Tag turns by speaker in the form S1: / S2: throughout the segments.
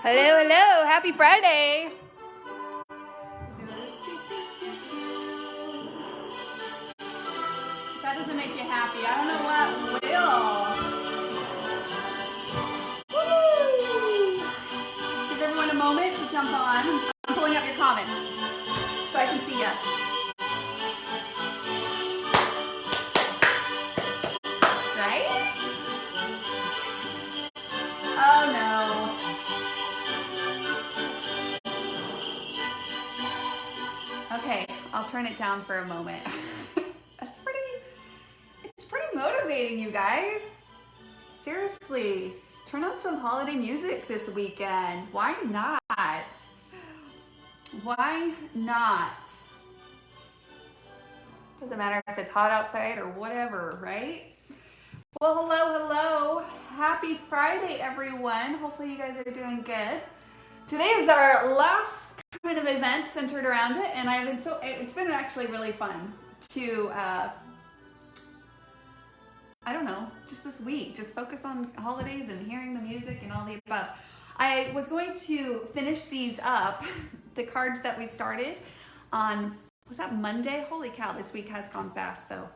S1: Hello, hello. Happy Friday. If that doesn't make you happy, I don't know what will. Woo! Give everyone a moment to jump on. I'm pulling up your comments so I can see you. Right? Oh no. Okay, I'll turn it down for a moment. It's pretty motivating, you guys. Seriously, turn on some holiday music this weekend. Why not? Why not? Doesn't matter if it's hot outside or whatever, right? Well, hello. Happy Friday, everyone. Hopefully you guys are doing good. Today is our last kind of event centered around it, and it's been actually really fun to, I don't know, just this week, just focus on holidays and hearing the music and all the above. I was going to finish these up, the cards that we started on, was that Monday? Holy cow, this week has gone fast though.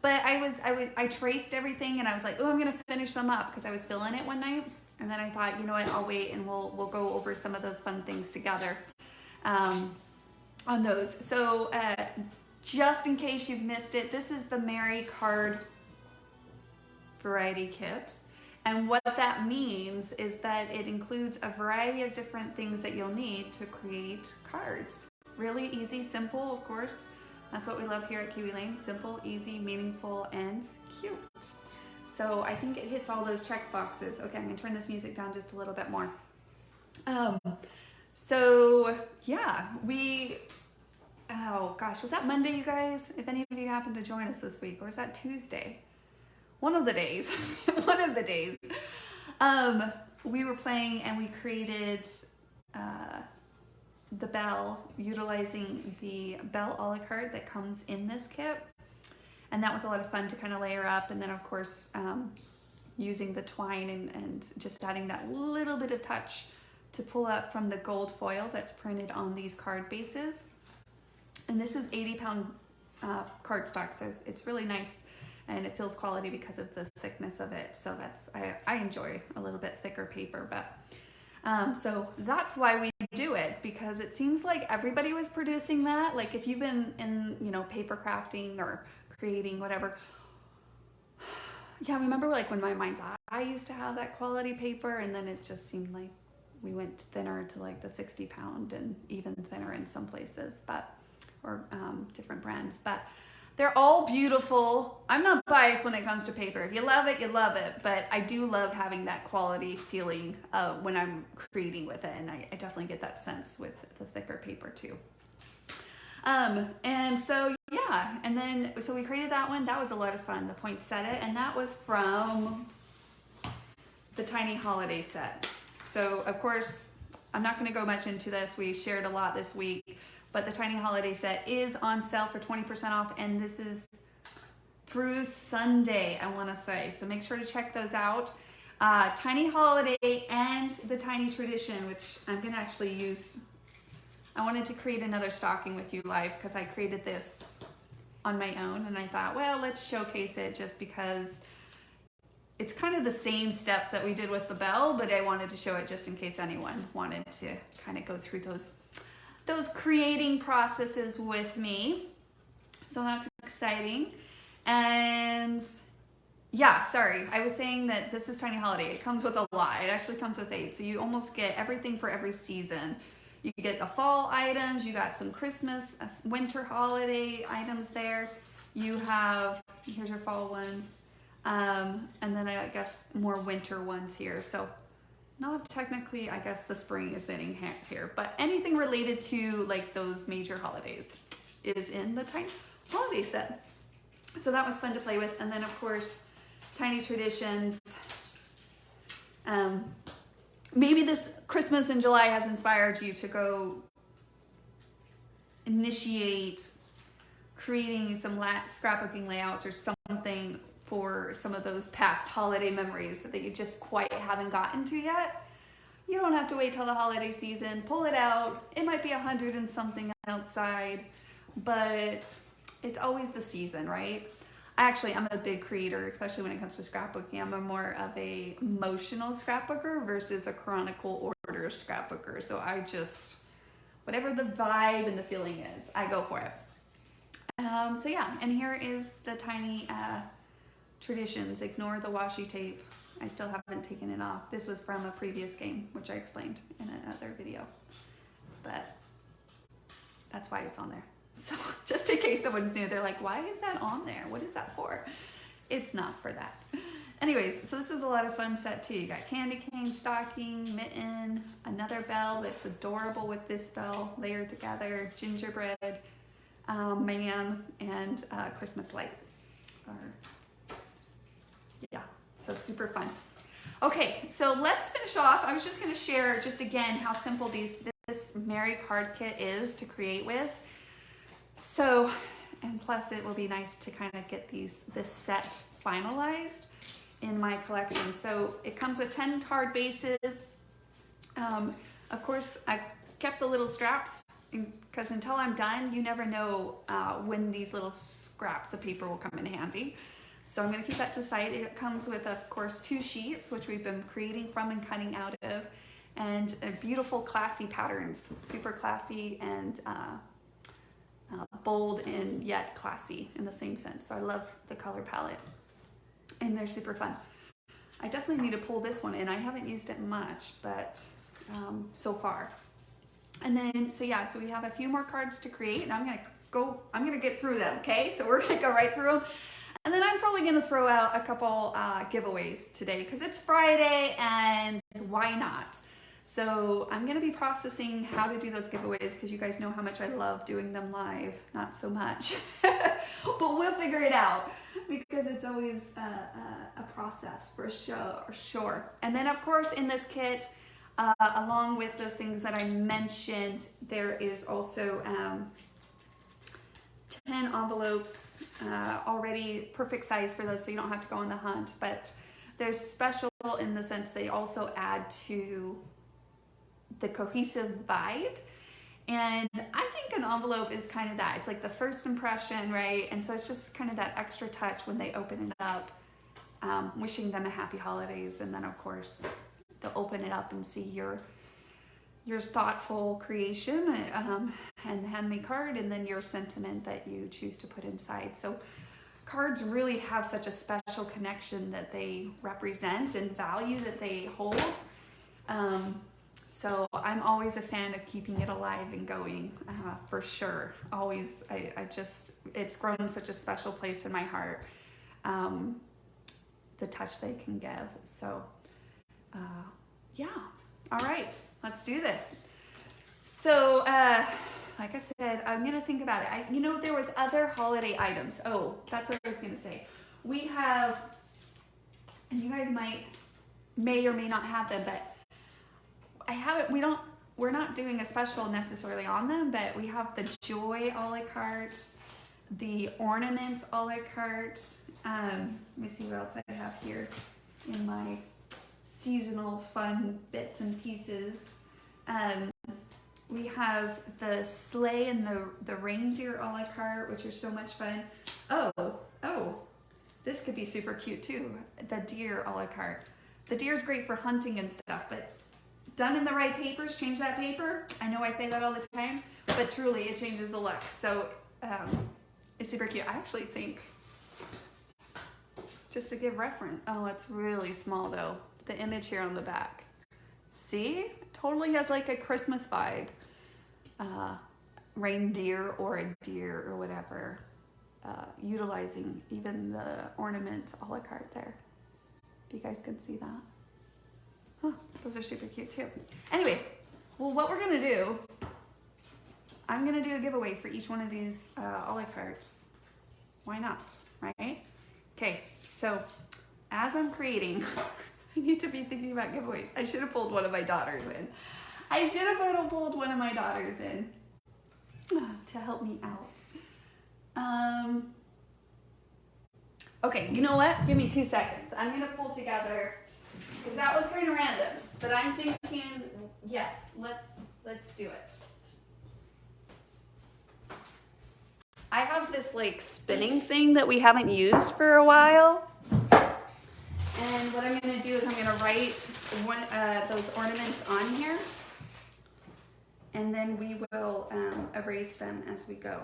S1: But I traced everything and I was like, oh, I'm gonna finish them up because I was feeling it one night. And then I thought, you know what, I'll wait and we'll go over some of those fun things together on those. So just in case you've missed it, this is the Merry Card Variety Kit. And what that means is that it includes a variety of different things that you'll need to create cards. Really easy, simple, of course. That's what we love here at Kiwi Lane. Simple, easy, meaningful, and cute. So I think it hits all those check boxes. Okay, I'm gonna turn this music down just a little bit more. So yeah, oh gosh, was that Monday, you guys? If any of you happened to join us this week, or was that Tuesday? One of the days, we were playing and we created the bell, utilizing the bell a la carte that comes in this kit. And that was a lot of fun to kind of layer up. And then of course, using the twine and just adding that little bit of touch to pull up from the gold foil that's printed on these card bases. And this is 80-pound cardstock, so it's really nice. And it feels quality because of the thickness of it. So I enjoy a little bit thicker paper, but so that's why we do it, because it seems like everybody was producing that. Like if you've been in, paper crafting or creating whatever. Yeah, remember like when my mind's eye used to have that quality paper, and then it just seemed like we went thinner to like the 60-pound and even thinner in some places, or different brands, but they're all beautiful. I'm not biased when it comes to paper. If you love it, you love it. But I do love having that quality feeling when I'm creating with it. And I definitely get that sense with the thicker paper too. And so, yeah. And then, so we created that one. That was a lot of fun, the poinsettia. And that was from the Tiny Holiday set. So, of course, I'm not going to go much into this. We shared a lot this week. But the Tiny Holiday set is on sale for 20% off, and this is through Sunday, I want to say. So make sure to check those out. Tiny Holiday and the Tiny Tradition, which I'm going to actually use. I wanted to create another stocking with you live because I created this on my own, and I thought, well, let's showcase it just because it's kind of the same steps that we did with the bell, but I wanted to show it just in case anyone wanted to kind of go through those creating processes with me. So that's exciting. And yeah, sorry, I was saying that this is Tiny Holiday. It comes with a lot. It actually comes with 8. So you almost get everything for every season. You get the fall items, you got some Christmas, winter holiday items there. You have, here's your fall ones. And then I guess more winter ones here. So not technically, I guess the spring is fitting here, but anything related to like those major holidays is in the Tiny Holiday set. So that was fun to play with. And then of course, Tiny Traditions. Maybe this Christmas in July has inspired you to go initiate creating some scrapbooking layouts or something for some of those past holiday memories that you just quite haven't gotten to yet. You don't have to wait till the holiday season. Pull it out. It might be 100 and something outside, but it's always the season, right? I'm a big creator, especially when it comes to scrapbooking. I'm more of a emotional scrapbooker versus a chronicle order scrapbooker. So whatever the vibe and the feeling is, I go for it. So yeah, and here is the tiny traditions. Ignore the washi tape. I still haven't taken it off. This was from a previous game, which I explained in another video. But that's why it's on there. So just in case someone's new, they're like, why is that on there? What is that for? It's not for that. Anyways, so this is a lot of fun set too. You got candy cane, stocking, mitten, another bell that's adorable with this bell layered together, gingerbread, man, and Christmas light. Yeah, so super fun. Okay, so let's finish off. I was just going to share just again how simple this Merry card kit is to create with. So, and plus it will be nice to kind of get this set finalized in my collection. So it comes with 10 card bases. Of course, I kept the little straps because until I'm done, you never know when these little scraps of paper will come in handy. So I'm going to keep that to the side. It comes with, of course, 2 sheets, which we've been creating from and cutting out of, and beautiful, classy patterns, super classy and bold and yet classy in the same sense. So I love the color palette, and they're super fun. I definitely need to pull this one in. I haven't used it much, but so far. And then, so yeah, so we have a few more cards to create, and I'm gonna get through them, okay? So we're gonna go right through them. And then I'm probably gonna throw out a couple giveaways today because it's Friday and why not? So I'm gonna be processing how to do those giveaways because you guys know how much I love doing them live. Not so much, but we'll figure it out because it's always a process for sure. And then of course in this kit, along with those things that I mentioned, there is also 10 envelopes already perfect size for those, so you don't have to go on the hunt. But they're special in the sense they also add to the cohesive vibe. And I think an envelope is kind of that. It's like the first impression, right? And so it's just kind of that extra touch when they open it up, wishing them a happy holidays. And then of course, they'll open it up and see your thoughtful creation and the handmade card, and then your sentiment that you choose to put inside. So cards really have such a special connection that they represent and value that they hold. So I'm always a fan of keeping it alive and going, for sure. Always, it's grown such a special place in my heart, the touch they can give. So, yeah. All right, let's do this. So, like I said, I'm gonna think about it. There was other holiday items. Oh, that's what I was gonna say. We have, and you guys may or may not have them, but I have it. We're not doing a special necessarily on them, but we have the Joy a la carte, the Ornaments a la carte. Let me see what else I have here in my seasonal fun bits and pieces. We have the sleigh and the reindeer a la carte, which are so much fun. Oh, this could be super cute too. The deer a la carte. The deer is great for hunting and stuff, but done in the right papers, change that paper. I know I say that all the time, but truly it changes the look. So it's super cute. I actually think, just to give reference, it's really small though. The image here on the back. See? Totally has like a Christmas vibe. Reindeer or a deer or whatever. Utilizing even the ornament a la carte there. If you guys can see that. Huh, those are super cute too. Anyways, well, what we're gonna do, I'm gonna do a giveaway for each one of these a la cartes. Why not, right? Okay, so as I'm creating, I need to be thinking about giveaways. I should have pulled one of my daughters in. To help me out. Okay, you know what? Give me 2 seconds. I'm gonna pull together, because that was kind of random. But I'm thinking, yes, let's do it. I have this like spinning thing that we haven't used for a while. And what I'm going to do is I'm going to write those ornaments on here. And then we will erase them as we go.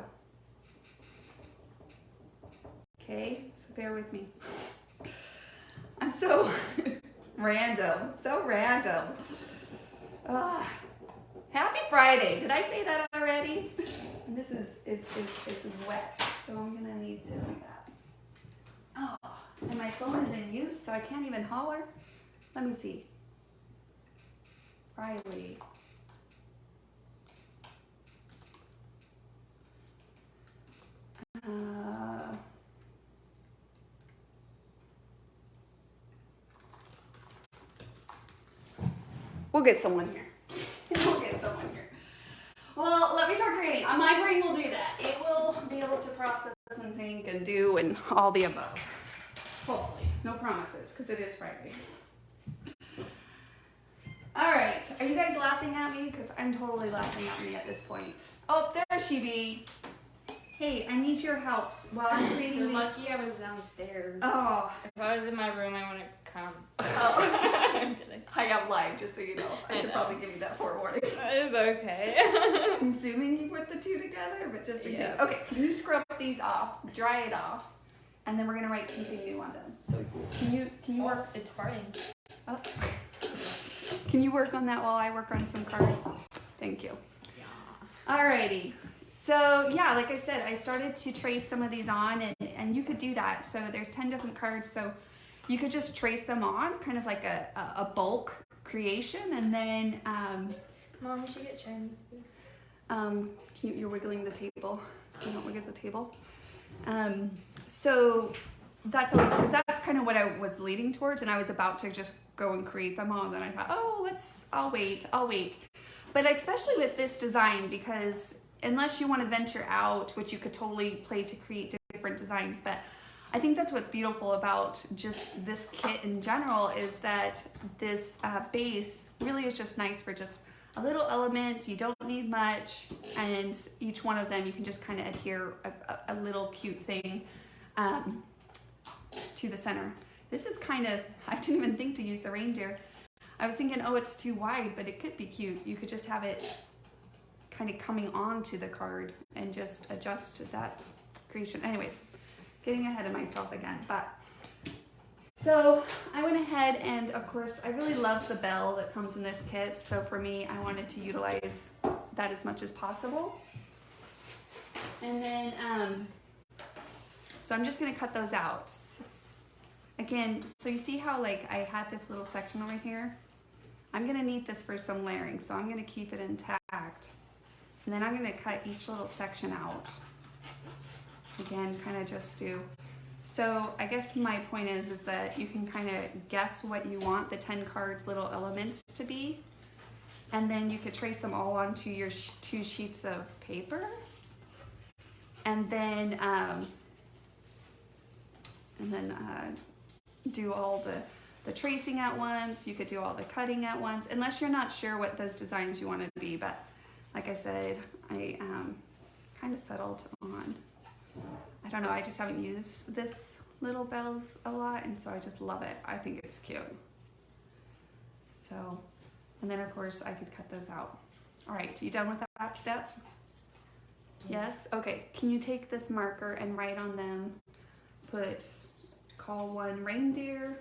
S1: Okay, so bear with me. I'm so random, so random. Happy Friday. Did I say that already? And this is wet, so I'm gonna need to do that. Oh, and my phone is in use, so I can't even holler. Let me see. Riley. We'll get someone here. We'll get someone here. Well, let me start creating. My brain will do that. It will be able to process and think and do and all the above. Hopefully. No promises, because it is Friday. All right. Are you guys laughing at me? Because I'm totally laughing at me at this point. Oh, there she be. Hey, I need your help while I'm creating
S2: You're
S1: these.
S2: lucky I was downstairs.
S1: Oh.
S2: If I was in my room, I wouldn't come.
S1: Oh.
S2: I'm kidding.
S1: I got live, just so you know. I should probably give you that forewarning.
S2: It's okay.
S1: I'm assuming you put the two together, but just in case. Okay, can you scrub these off, dry it off, and then we're gonna write something new on them. So can you work?
S2: It's farting.
S1: Oh. Can you work on that while I work on some cards? Thank you.
S2: Yeah.
S1: Alrighty. So yeah, like I said, I started to trace some of these on, and you could do that. So there's 10 different cards, so you could just trace them on, kind of like a bulk creation, and then
S2: Mom, we should get Chinese food.
S1: you're wiggling the table. You don't wiggle the table. So that's because that's kind of what I was leading towards, and I was about to just go and create them all. And then I thought, oh, I'll wait. But especially with this design, because unless you want to venture out, which you could totally play to create different designs, but I think that's what's beautiful about just this kit in general is that this base really is just nice for just a little element. You don't need much, and each one of them you can just kind of adhere a little cute thing to the center. This is kind of, I didn't even think to use the reindeer. I was thinking, oh, it's too wide, but it could be cute. You could just have it kind of coming onto the card and just adjust that creation. Anyways, getting ahead of myself again. But so I went ahead, and of course I really love the bell that comes in this kit. So for me, I wanted to utilize that as much as possible. And then, so I'm just gonna cut those out. Again, so you see how like I had this little section over here? I'm gonna need this for some layering, so I'm gonna keep it intact. And then I'm gonna cut each little section out. Again, kind of just do. So I guess my point is that you can kind of guess what you want the 10 cards little elements to be. And then you could trace them all onto your 2 sheets of paper. And then do all the tracing at once. You could do all the cutting at once, unless you're not sure what those designs you want to be. But like I said, I kind of settled on, I don't know, I just haven't used this little bells a lot, and so I just love it. I think it's cute. So, and then of course I could cut those out. All right, you done with that step? Yes? Okay, can you take this marker and write on them, call one reindeer.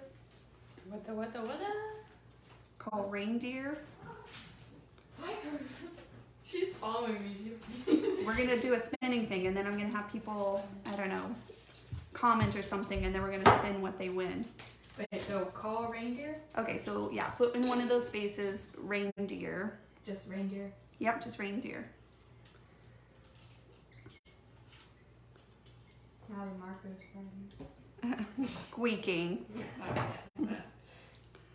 S2: What?
S1: Call reindeer.
S2: She's following me.
S1: We're gonna do a spinning thing, and then I'm gonna have people, I don't know, comment or something, and then we're gonna spin what they win.
S2: Wait, so call reindeer?
S1: Okay, so yeah, put in one of those spaces, reindeer.
S2: Just reindeer?
S1: Yep, just reindeer.
S2: Now the marker's burning.
S1: Squeaking.
S2: Okay.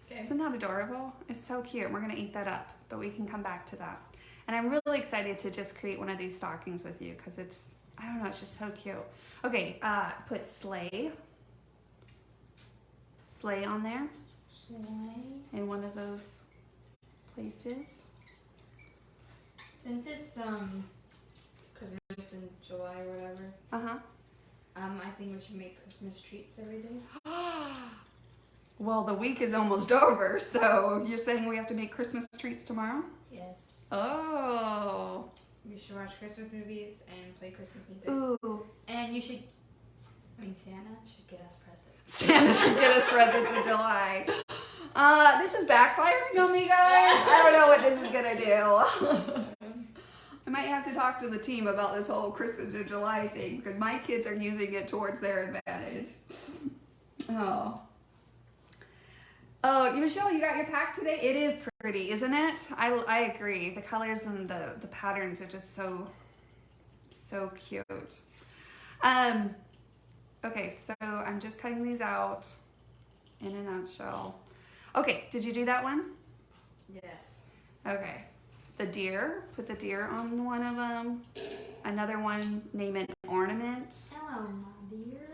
S1: Isn't that adorable? It's so cute. We're gonna eat that up, but we can come back to that. And I'm really excited to just create one of these stockings with you, because it's, I don't know, it's just so cute. Okay, put sleigh on there.
S2: Sleigh.
S1: In one of those places.
S2: Since it's Christmas in July or whatever,
S1: Uh-huh.
S2: I think we should make Christmas treats every day.
S1: Well, the week is almost over, so you're saying we have to make Christmas treats tomorrow?
S2: Yes.
S1: Oh.
S2: We should watch Christmas movies and play Christmas music.
S1: Ooh.
S2: And you should, Santa should get us presents.
S1: Santa should get us presents in July. This is backfiring on me, guys. I don't know what this is gonna do. I might have to talk to the team about this whole Christmas in July thing because my kids are using it towards their advantage. Oh. Oh, Michelle, you got your pack today? It is pretty, isn't it? I agree. The colors and the patterns are just so cute. Okay, so I'm just cutting these out in a nutshell. Okay, did you do that one?
S2: Yes.
S1: Okay. The deer, put the deer on one of them. Another one, name it ornament.
S2: Hello, my dear.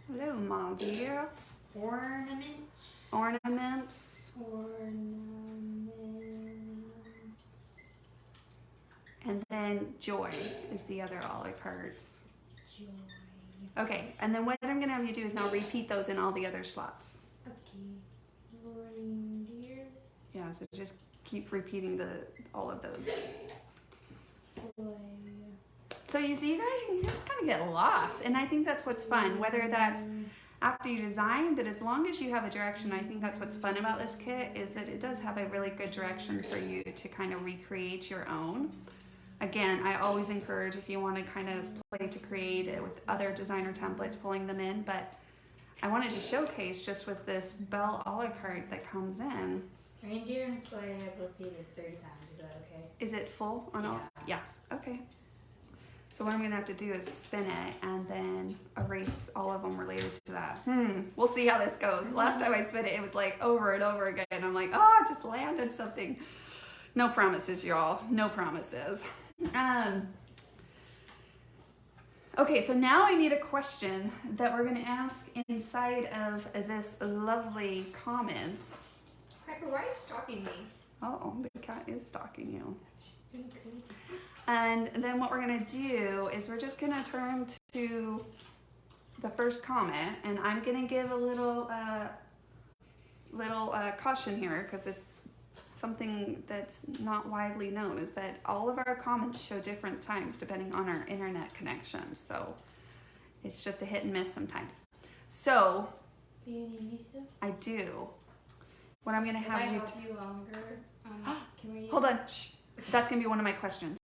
S1: Hello, my dear.
S2: Ornament.
S1: Ornaments.
S2: Ornament.
S1: And then joy is the other a la carte.
S2: Joy.
S1: Okay, and then what I'm gonna have you do is now repeat those in all the other slots.
S2: Okay. Reindeer.
S1: Yeah, so just keep repeating all of those.
S2: Sleigh.
S1: So you see, you guys, you just kind of get lost, and I think that's what's fun. Whether that's after you design, but as long as you have a direction, I think that's what's fun about this kit is that it does have a really good direction for you to kind of recreate your own. Again, I always encourage if you want to kind of play to create it with other designer templates, pulling them in, but I wanted to showcase just with this bell a la carte that comes in.
S2: Reindeer and sleigh have repeated 30 times. Is that okay?
S1: Is it full on all? Yeah. Okay. So what I'm gonna have to do is spin it and then erase all of them related to that. We'll see how this goes. Last time I spin it, it was like over and over again. I'm like, oh, I just landed something. No promises, y'all. No promises. Okay, so now I need a question that we're gonna ask inside of this lovely comments.
S2: Piper, why are you stalking me?
S1: Oh, the cat is stalking you.
S2: She's being crazy.
S1: And then what we're gonna do is we're just gonna turn to the first comment, and I'm gonna give a little caution here because it's something that's not widely known, is that all of our comments show different times depending on our internet connection. So it's just a hit and miss sometimes. So
S2: Do you need me to?
S1: I do. What I'm gonna
S2: If
S1: have
S2: I
S1: you
S2: help you longer, can we?
S1: hold on. Shh. That's gonna be one of my questions.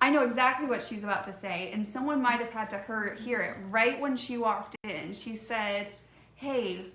S1: I know exactly what she's about to say, and someone might have had to hear it right when she walked in. She said, hey,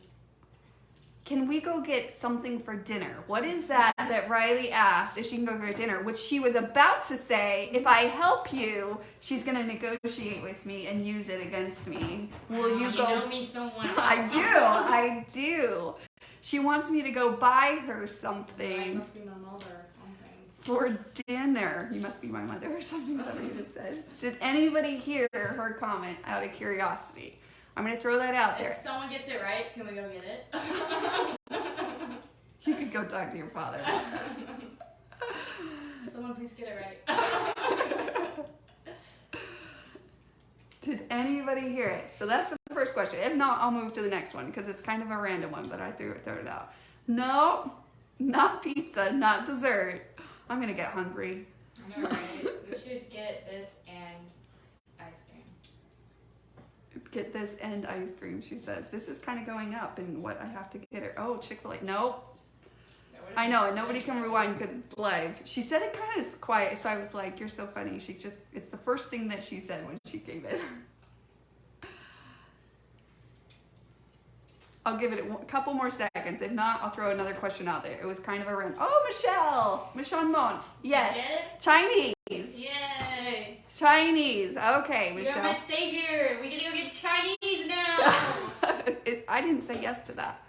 S1: can we go get something for dinner? What is that Riley asked if she can go for dinner? Which she was about to say, if I help you, she's gonna negotiate with me and use it against me. Will you go?
S2: You know me so well.
S1: I do. She wants me to go buy her
S2: I
S1: something
S2: must be my mother or something.
S1: for dinner. You must be my mother or something that I just said. Did anybody hear her comment out of curiosity? I'm going to throw that out there.
S2: If someone gets it right, can we go get it?
S1: You could go talk to your father.
S2: Someone please get it right.
S1: Did anybody hear it? So that's the first question. If not, I'll move to the next one because it's kind of a random one, but I threw it out. No, not pizza, not dessert. I'm going to get hungry.
S2: I know, right? We should get this and ice cream.
S1: Get this and ice cream, she says. This is kind of going up in what I have to get her. Oh, Chick-fil-A. Nope. I know, and nobody can rewind because it's live. She said it kind of quiet, so I was like, you're so funny. It's the first thing that she said when she came in. I'll give it a couple more seconds. If not, I'll throw another question out there. It was kind of a random. Oh, Michelle! Michelle Mons. Yes. Chinese.
S2: Yay!
S1: Chinese. Okay, Michelle.
S2: You're my savior. We gotta go get Chinese now.
S1: I didn't say yes to that.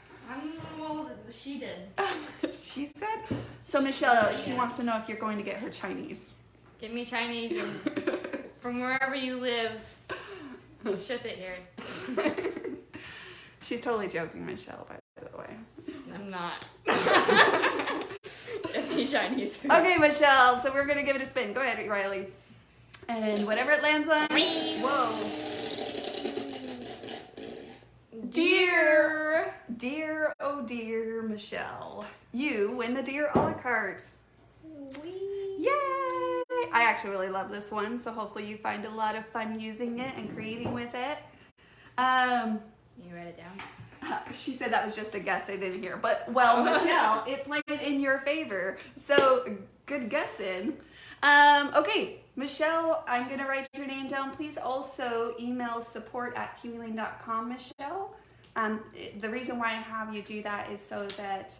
S2: Well, she did.
S1: She said. So Michelle, she wants to know if you're going to get her Chinese.
S2: Give me Chinese and from wherever you live, ship it here.
S1: She's totally joking, Michelle, by the way.
S2: I'm not. any Chinese food.
S1: Okay, Michelle, so we're gonna give it a spin. Go ahead, Riley. And whatever it lands on. Whoa. Deer. Deer, oh dear, Michelle. You win the deer a la carte. Yay! I actually really love this one, so hopefully you find a lot of fun using it and creating with it.
S2: You write it down?
S1: She said that was just a guess I didn't hear. But, well, Michelle, it played in your favor. So, good guessing. Okay, Michelle, I'm going to write your name down. Please also email support@kiwilane.com, Michelle. The reason why I have you do that is so that,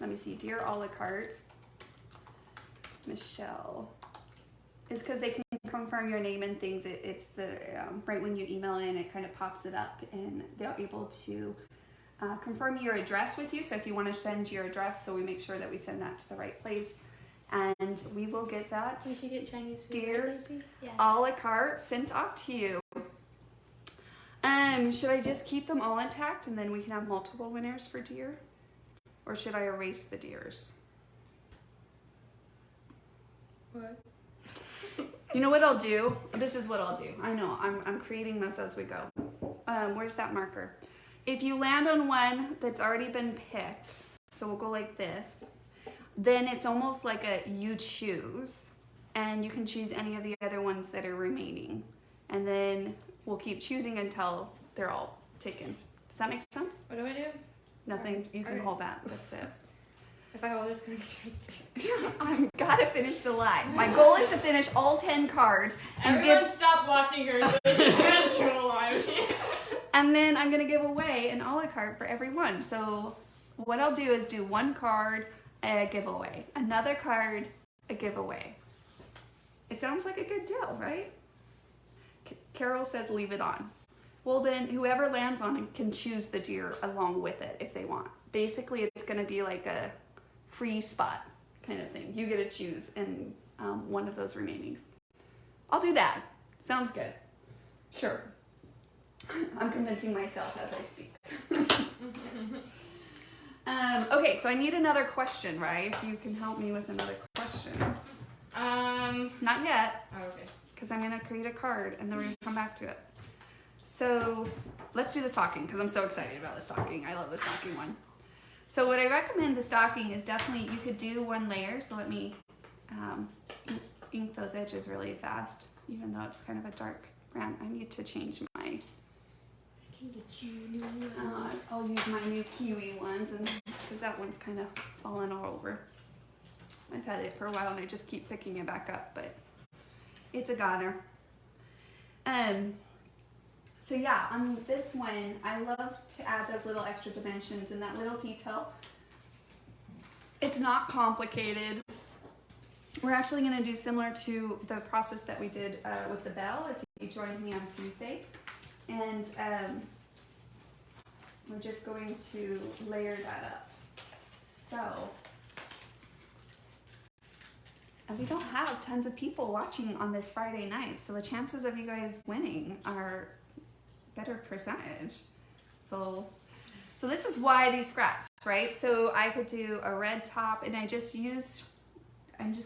S1: let me see, dear a la carte, Michelle, is because they can confirm your name and things. It's the right when you email in, it kind of pops it up, and they're able to confirm your address with you. So if you want to send your address, so we make sure that we send that to the right place, and we will get that
S2: We should get Chinese food.
S1: deer
S2: Yes.
S1: a la carte sent off to you. Should I just keep them all intact and then we can have multiple winners for deer? Or should I erase the deers?
S2: What?
S1: You know what I'll do? This is what I'll do. I know, I'm creating this as we go. Where's that marker? If you land on one that's already been picked, so we'll go like this, then it's almost like a you choose, and you can choose any of the other ones that are remaining. And then we'll keep choosing until they're all taken. Does that make sense?
S2: What do I do?
S1: Nothing. You can
S2: Okay.
S1: hold that. That's it.
S2: If I hold this, can I get
S1: I've got to finish the line. My goal is to finish all 10 cards and
S2: Everyone stop watching her so she can go live.
S1: and then I'm gonna give away an a la carte for everyone. So what I'll do is do one card, a giveaway, another card, a giveaway. It sounds like a good deal, right? Carol says leave it on. Well, then whoever lands on it can choose the deer along with it if they want. Basically, it's gonna be like a free spot kind of thing. You get to choose in one of those remainings. I'll do that. Sounds good. Sure. I'm convincing myself as I speak. Okay, so I need another question, right? If you can help me with another question. Not yet,
S2: Oh, okay.
S1: because I'm going to create a card and then we're going to come back to it. So let's do the stocking, because I'm so excited about the stocking. I love the stocking one. So what I recommend the stocking is definitely, you could do one layer. So let me ink those edges really fast, even though it's kind of a dark brown. I need to change my,
S2: I can get you a new one.
S1: I'll use my new Kiwi ones, and because that one's kind of fallen all over. I've had it for a while and I just keep picking it back up, but it's a goner. So yeah, on this one, I love to add those little extra dimensions and that little detail. It's not complicated. We're actually going to do similar to the process that we did with the bell, if you joined me on Tuesday. And we're just going to layer that up. So, and we don't have tons of people watching on this Friday night, so the chances of you guys winning are better percentage. So this is why these scraps, right? So I could do a red top, and I'm just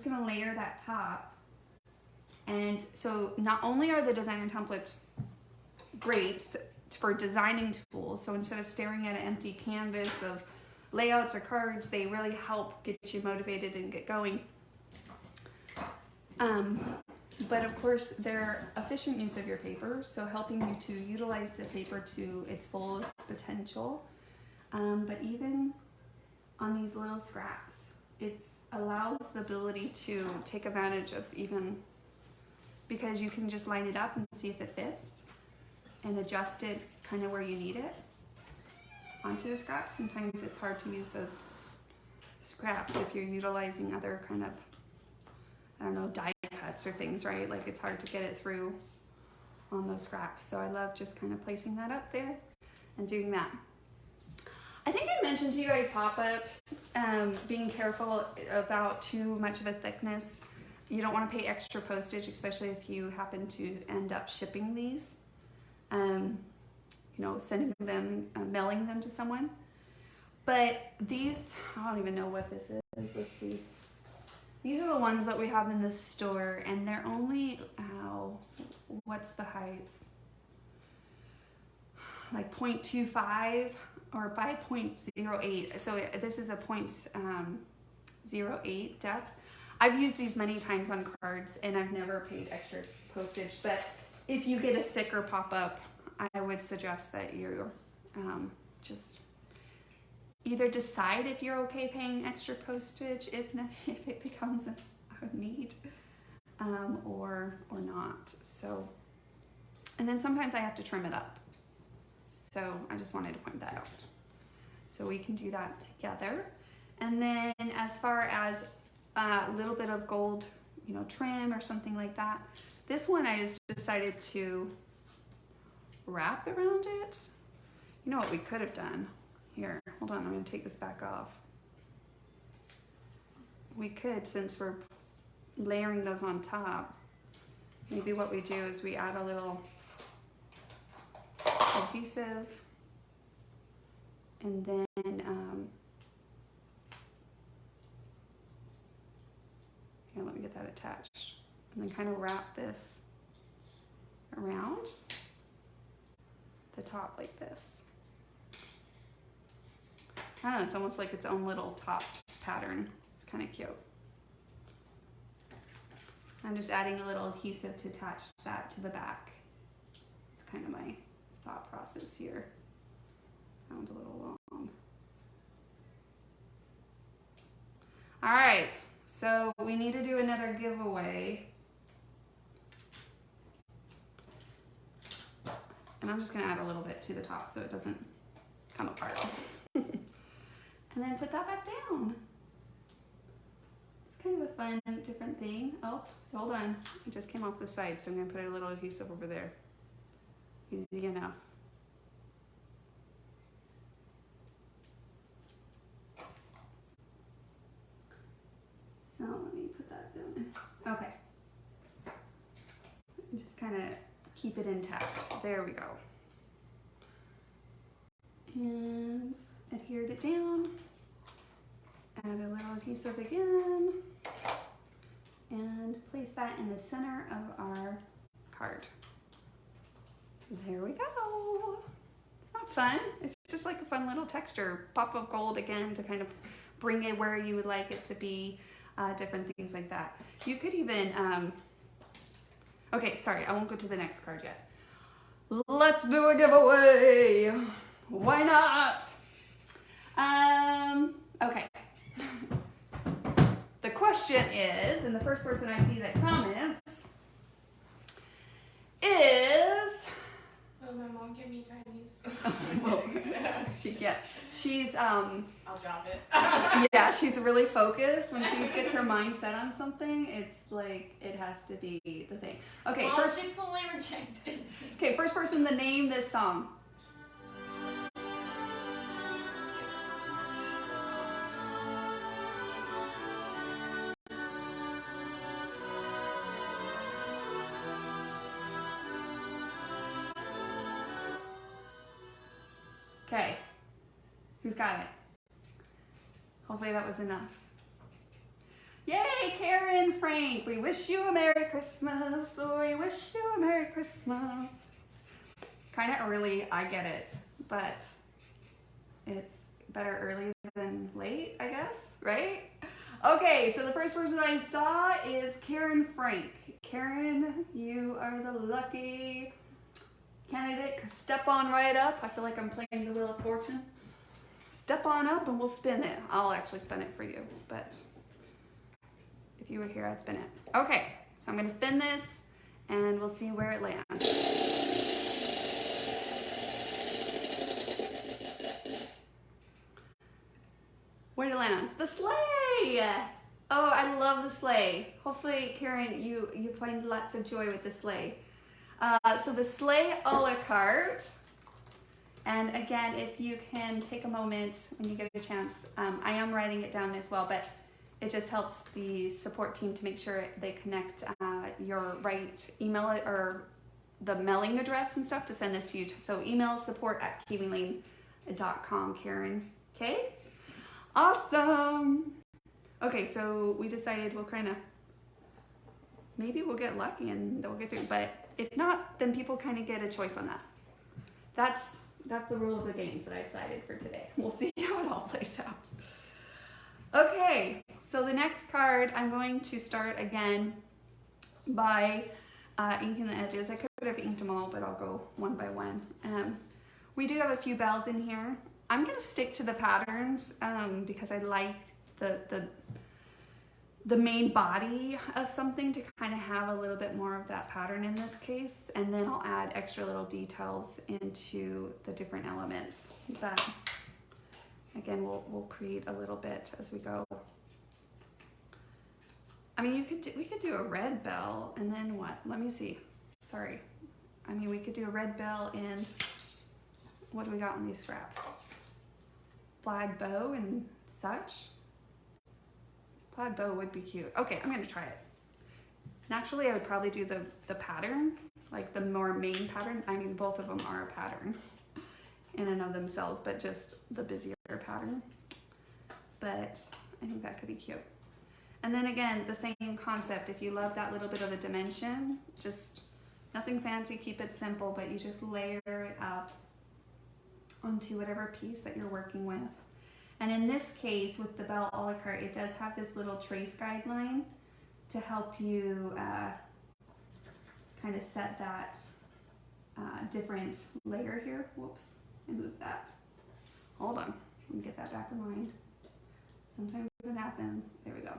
S1: gonna layer that top. And so not only are the design templates great for designing tools, so instead of staring at an empty canvas of layouts or cards, they really help get you motivated and get going. But of course, they're efficient use of your paper, so helping you to utilize the paper to its full potential. But even on these little scraps, it allows the ability to take advantage of, even because you can just line it up and see if it fits and adjust it kind of where you need it onto the scraps. Sometimes it's hard to use those scraps if you're utilizing other kind of, I don't know, die cuts or things, right? Like it's hard to get it through on those scraps. So I love just kind of placing that up there and doing that. I think I mentioned to you guys pop-up, being careful about too much of a thickness. You don't want to pay extra postage, especially if you happen to end up shipping these, sending them, mailing them to someone. But these, I don't even know what this is. Let's see. These are the ones that we have in the store, and they're only, what's the height? Like 0.25 or by 0.08. So this is a 0.08 depth. I've used these many times on cards, and I've never paid extra postage. But if you get a thicker pop-up, I would suggest that you're just either decide if you're okay paying extra postage if it becomes a need, or not. So, and then sometimes I have to trim it up. So I just wanted to point that out. So we can do that together. And then as far as a little bit of gold, trim or something like that, this one I just decided to wrap around it. You know what we could have done? Here, hold on, I'm gonna take this back off. We could, since we're layering those on top, maybe what we do is we add a little adhesive, and then here, let me get that attached, and then kind of wrap this around the top like this. I don't know, it's almost like its own little top pattern. It's kind of cute. I'm just adding a little adhesive to attach that to the back. It's kind of my thought process here. Sounds a little long. All right, so we need to do another giveaway. And I'm just gonna add a little bit to the top so it doesn't come apart. And then put that back down. It's kind of a fun, different thing. Oh, so hold on. It just came off the side, so I'm gonna put a little adhesive over there. Easy enough. So let me put that down. Okay. Just kind of keep it intact. There we go. And adhered it down. Add a little adhesive again. And place that in the center of our card. There we go. It's not fun. It's just like a fun little texture. Pop of gold again to kind of bring it where you would like it to be. Different things like that. You could even, okay, sorry, I won't go to the next card yet. Let's do a giveaway. Why not? Okay. The question is, and the first person I see that comments is...
S2: Oh, my mom gave me Chinese.
S1: She's
S2: I'll drop it.
S1: yeah, she's really focused. When she gets her mind set on something, it's like it has to be the thing. Okay,
S2: Mom,
S1: first.
S2: Chick-fil-A rejected.
S1: Okay, first person to name this song. Okay, who's got it? Hopefully that was enough. Yay, Karen, Frank, we wish you a Merry Christmas. We wish you a Merry Christmas. Kind of early, I get it, but it's better early than late, I guess, right? Okay, so the first person I saw is Karen Frank. Karen, you are the lucky candidate. Step on right up. I feel like I'm playing the Wheel of Fortune. Step on up and we'll spin it. I'll actually spin it for you, but if you were here, I'd spin it. Okay, so I'm gonna spin this and we'll see where it lands. Where did it land? The sleigh! Oh, I love the sleigh. Hopefully, Karen, you find lots of joy with the sleigh. So the sleigh a la carte. And again, if you can take a moment when you get a chance, I am writing it down as well, but it just helps the support team to make sure they connect your right email or the mailing address and stuff to send this to you. So email support@kiwilane.com, Karen. Okay? Awesome. Okay, so we decided we'll kind of, maybe we'll get lucky and we'll get through, but if not, then people kind of get a choice on that. That's the rule of the games that I decided for today. We'll see how it all plays out. Okay, so the next card, I'm going to start again by inking the edges. I could have inked them all, but I'll go one by one. We do have a few bells in here. I'm going to stick to the patterns because I like the main body of something to kind of have a little bit more of that pattern in this case, and then I'll add extra little details into the different elements that, again, we'll create a little bit as we go. I mean, we could do a red bell and then what? Let me see. Sorry. I mean, we could do a red bell and what do we got on these scraps? Plaid bow and such. Plaid bow would be cute. Okay, I'm gonna try it. Naturally, I would probably do the pattern, like the more main pattern. I mean, both of them are a pattern in and of themselves, but just the busier pattern. But I think that could be cute. And then again, the same concept. If you love that little bit of a dimension, just nothing fancy, keep it simple, but you just layer it up onto whatever piece that you're working with. And in this case, with the bell a la carte, it does have this little trace guideline to help you kind of set that different layer here. Whoops, I moved that. Hold on, let me get that back in line. Sometimes it happens. There we go.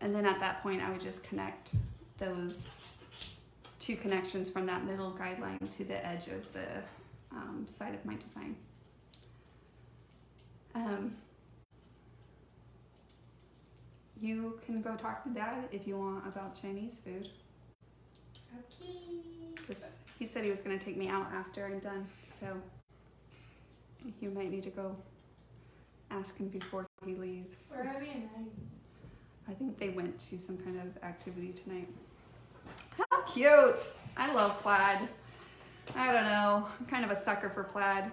S1: And then at that point, I would just connect those two connections from that middle guideline to the edge of the side of my design. You can go talk to Dad if you want about Chinese food.
S2: Okay.
S1: 'Cause he said he was going to take me out after I'm done, so you might need to go ask him before he leaves.
S2: Where have you been?
S1: I think they went to some kind of activity tonight. How cute! I love plaid. I don't know, I'm kind of a sucker for plaid.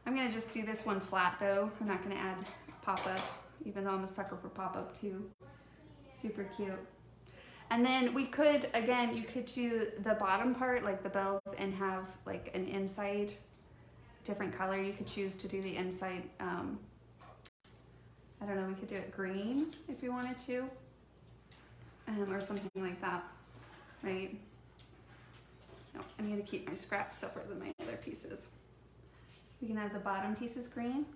S1: I'm gonna just do this one flat though. I'm not gonna add pop-up, even though I'm a sucker for pop-up too. Super cute. And then we could, again, you could do the bottom part, like the bells, and have like an inside different color. You could choose to do the inside, I don't know, we could do it green if you wanted to, or something like that, right? No, I need to keep my scraps separate than my other pieces. We can have the bottom pieces green.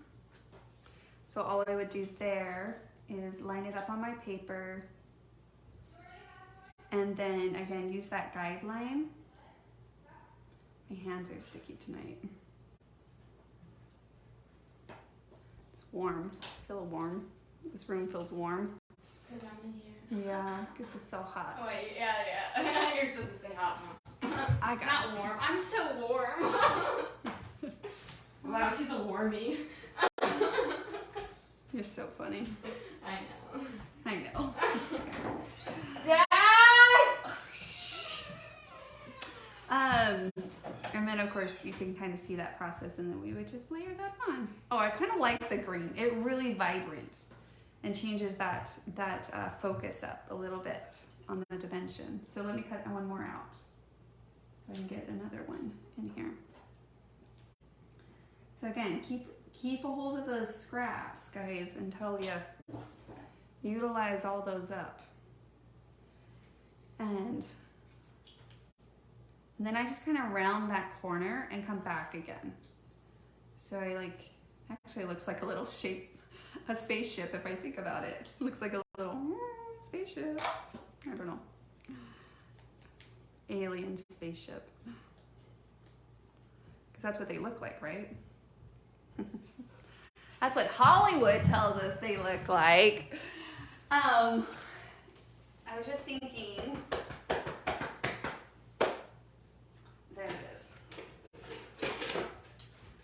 S1: So all I would do there is line it up on my paper, and then again, use that guideline. My hands are sticky tonight. It's warm, I feel warm. This room feels warm.
S2: Because I'm in here.
S1: Yeah, because it's so hot.
S2: Oh wait, yeah. You're supposed to say hot, huh?
S1: I got
S2: Not warm. I'm so warm. Wow, she's a warmie.
S1: You're so funny.
S2: I know.
S1: I know.
S2: Dad!
S1: And then of course you can kind of see that process, and then we would just layer that on. Oh, I kind of like the green. It really vibrant and changes that focus up a little bit on the dimension. So let me cut one more out so I can get another one in here. So again, keep a hold of those scraps, guys, until you utilize all those up. And then I just kind of round that corner and come back again. So I actually it looks like a little shape, a spaceship if I think about it. It looks like a little spaceship. I don't know. Alien spaceship. Because that's what they look like, right? That's what Hollywood tells us they look like. I was just thinking, there it is.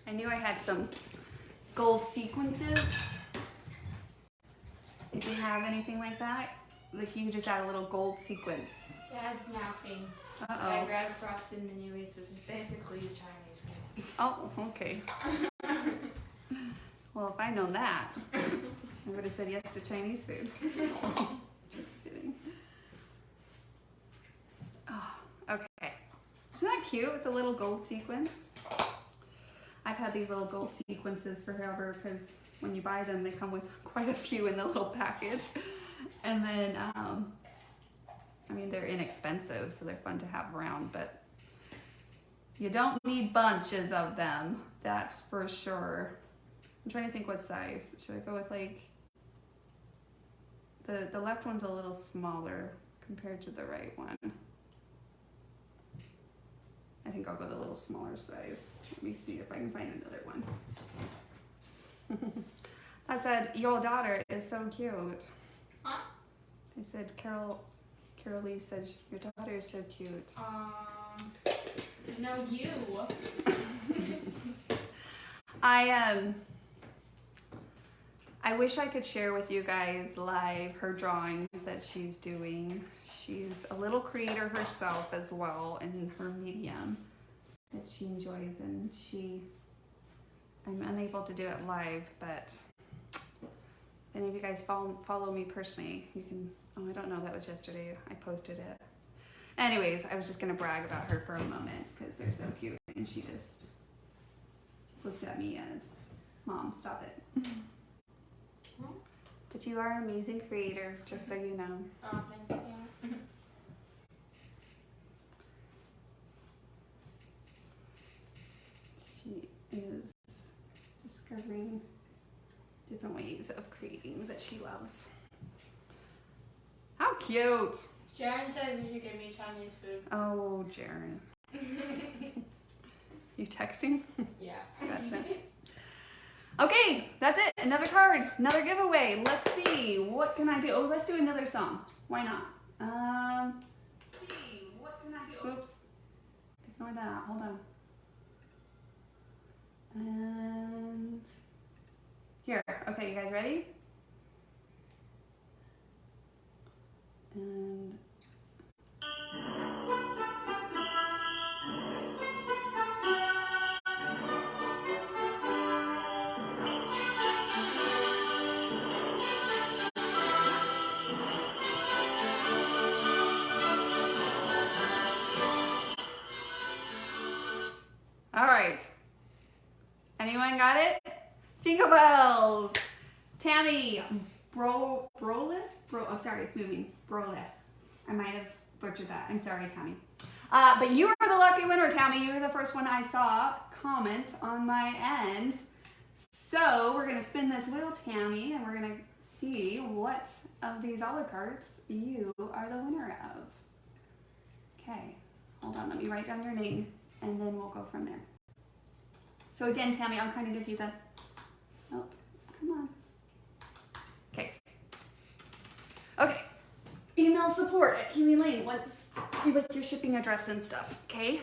S1: I knew I had some gold sequences. If you have anything like that, like you can just add a little gold sequence.
S2: Dad's napping.
S1: Uh-oh.
S2: I grabbed frosted mini wheats, which is basically Chinese food.
S1: Oh, okay. Well, if I'd known that, I would have said yes to Chinese food. Just kidding. Oh, okay. Isn't that cute with the little gold sequins? I've had these little gold sequences forever because when you buy them, they come with quite a few in the little package. And then, I mean, they're inexpensive, so they're fun to have around, but you don't need bunches of them, that's for sure. I'm trying to think what size. Should I go with like, the left one's a little smaller compared to the right one. I think I'll go the little smaller size. Let me see if I can find another one. I said, your daughter is so cute.
S2: Huh?
S1: I said, Carol Lee said, your daughter is so cute.
S2: No, you.
S1: I wish I could share with you guys live her drawings that she's doing. She's a little creator herself as well in her medium that she enjoys, and I'm unable to do it live, but if any of you guys follow me personally, you can, oh, I don't know, that was yesterday, I posted it. Anyways, I was just gonna brag about her for a moment because they're so cute, and she just looked at me as, Mom, stop it. But you are an amazing creator, just so you know.
S2: Oh, thank you.
S1: She is discovering different ways of creating that she loves. How cute!
S2: Sharon says you should give me Chinese food.
S1: Oh, Jaren. You texting?
S2: Yeah.
S1: Gotcha. Okay, that's it. Another card, another giveaway. Let's see. What can I do? Oh, let's do another song. Why not? Let's see. What can I do? Oops. Ignore that. Hold on. And here. Okay, you guys ready? And all right. Anyone got it? Jingle bells. Tammy, oh, sorry, it's moving. Broless. I might have butchered that. I'm sorry, Tammy. But you are the lucky winner, Tammy. You were the first one I saw comment on my end. So we're gonna spin this wheel, Tammy, and we're gonna see what of these a la cartes you are the winner of. Okay, hold on, let me write down your name and then we'll go from there. So again, Tammy, I'm kind of confused. Oh, come on. Okay. Okay. Email support at Kiwi Lane once with your shipping address and stuff, okay?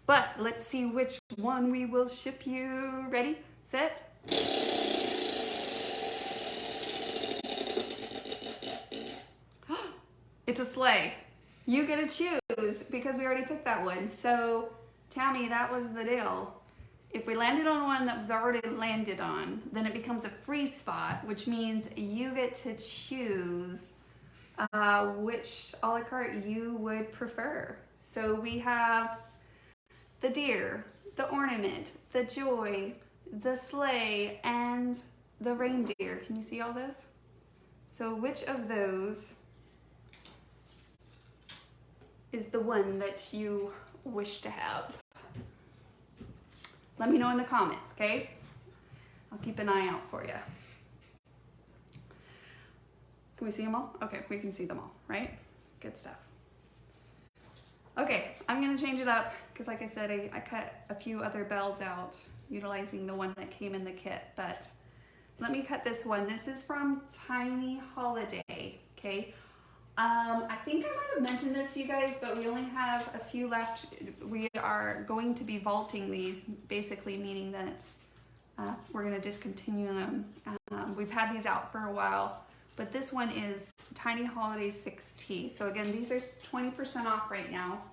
S1: But let's see which one we will ship you. Ready, set. It's a sleigh. You get to choose because we already picked that one. So, Tammy, that was the deal. If we landed on one that was already landed on, then it becomes a free spot, which means you get to choose which a la carte you would prefer. So we have the deer, the ornament, the joy, the sleigh, and the reindeer. Can you see all this? So which of those is the one that you wish to have? Let me know in the comments, okay? I'll keep an eye out for you. Can we see them all? Okay, we can see them all, right? Good stuff. Okay, I'm gonna change it up because like I said, I cut a few other bells out utilizing the one that came in the kit, but let me cut this one. This is from Tiny Holiday, okay? I think I might have mentioned this to you guys, but we only have a few left. We are going to be vaulting these, basically meaning that we're going to discontinue them. We've had these out for a while, but this one is Tiny Holiday 6T. So again, these are 20% off right now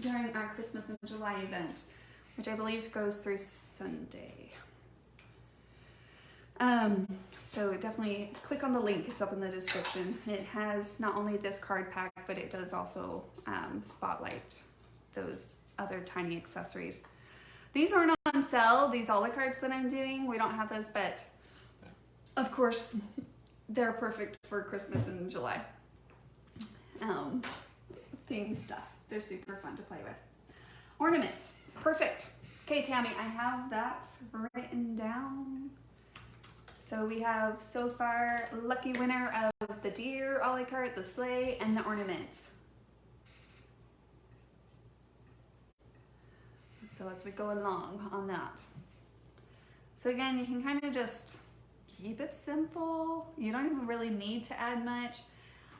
S1: during our Christmas and July event. which I believe goes through Sunday. So definitely click on the link. It's up in the description. It has not only this card pack, but it does also spotlight those other tiny accessories. These aren't on sale, these a la cards that I'm doing. We don't have those, but of course, they're perfect for Christmas in July. Theme stuff. They're super fun to play with. Ornaments. Perfect. Okay, Tammy, I have that written down. So we have so far lucky winner of the deer, a la carte, the sleigh, and the ornaments. So as we go along on that. So again, you can kind of just keep it simple. You don't even really need to add much.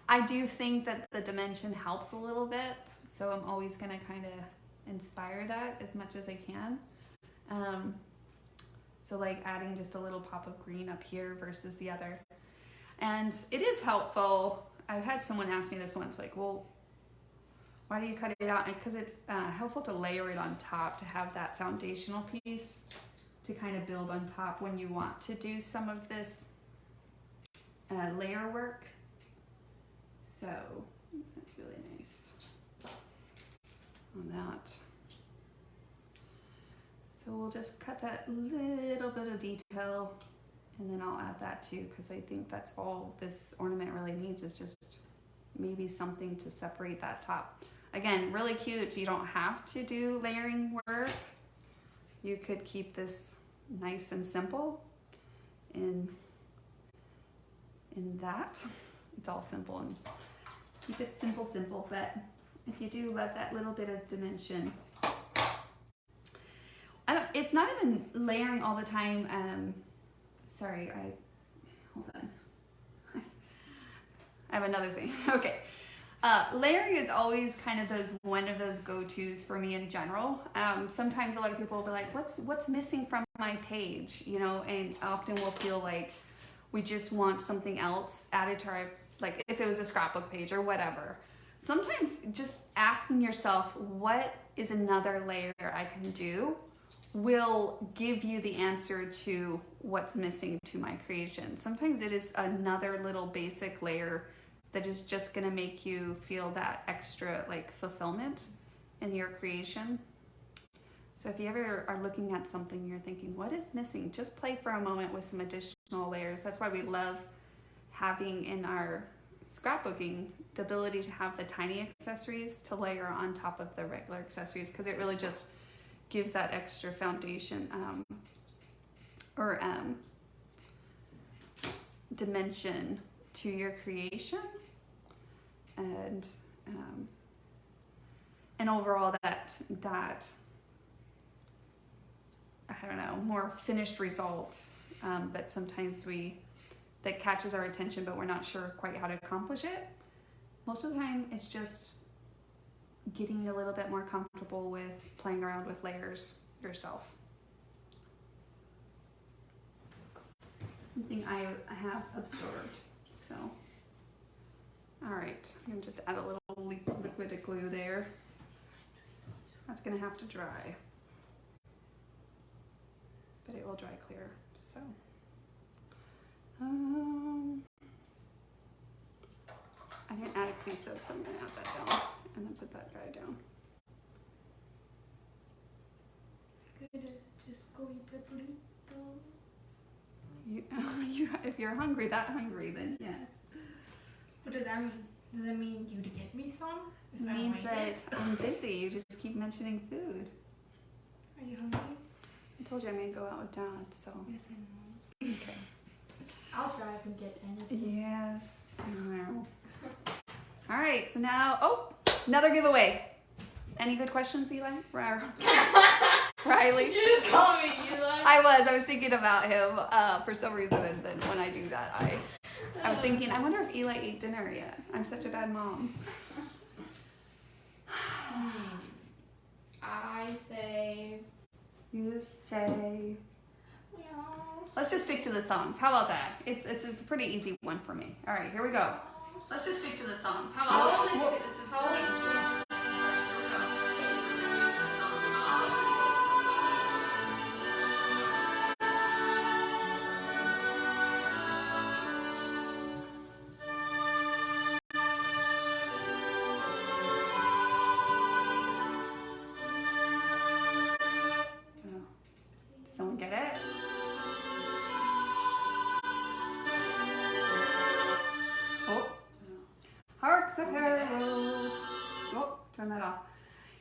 S1: I do think that the dimension helps a little bit. So I'm always gonna kind of inspire that as much as I can. So like adding just a little pop of green up here versus the other. And it is helpful. I've had someone ask me this once, like, well, why do you cut it out? Because it's helpful to layer it on top, to have that foundational piece to kind of build on top when you want to do some of this layer work. So that's really nice on that. So we'll just cut that little bit of detail, and then I'll add that too, because I think that's all this ornament really needs, is just maybe something to separate that top. Again, really cute. You don't have to do layering work. You could keep this nice and simple in that. It's all simple, and keep it simple, but if you do love that little bit of dimension. It's not even layering all the time. Sorry, hold on. I have another thing. Okay. Layering is always kind of one of those go-tos for me in general. Sometimes a lot of people will be like, what's missing from my page? You know, and often we'll feel like we just want something else added to our, like if it was a scrapbook page or whatever. Sometimes just asking yourself, what is another layer I can do, will give you the answer to what's missing to my creation. Sometimes it is another little basic layer that is just gonna make you feel that extra like fulfillment in your creation. So if you ever are looking at something, you're thinking, what is missing? Just play for a moment with some additional layers. That's why we love having in our scrapbooking the ability to have the tiny accessories to layer on top of the regular accessories, because it really just gives that extra foundation or dimension to your creation, and overall that I don't know, more finished results that sometimes that catches our attention, but we're not sure quite how to accomplish it. Most of the time it's just getting a little bit more comfortable with playing around with layers yourself. Something I have absorbed. So, all right, I'm gonna just add a little liquid of glue there. That's gonna have to dry, but it will dry clear. So, I didn't add a piece of, so I'm gonna add that down and then put that guy down.
S2: Just go eat the burrito.
S1: If you're hungry, then yes.
S2: What does that mean? Does that mean you to get me some?
S1: It means that I'm busy. You just keep mentioning food.
S2: Are you hungry?
S1: I told you I'm gonna go out with Dad, so.
S2: Yes, I know.
S1: Okay.
S2: I'll drive and get anything.
S1: Yes. I know. All right. So now, another giveaway. Any good questions, Eli? Riley?
S2: You just called me Eli.
S1: I was thinking about him for some reason, and then when I do that, I was thinking, I wonder if Eli ate dinner yet. I'm such a bad mom.
S2: I say.
S1: You say.
S2: Meow.
S1: Let's just stick to the songs. How about that? It's a pretty easy one for me. All right, here we go. Let's just stick to the songs. How about that?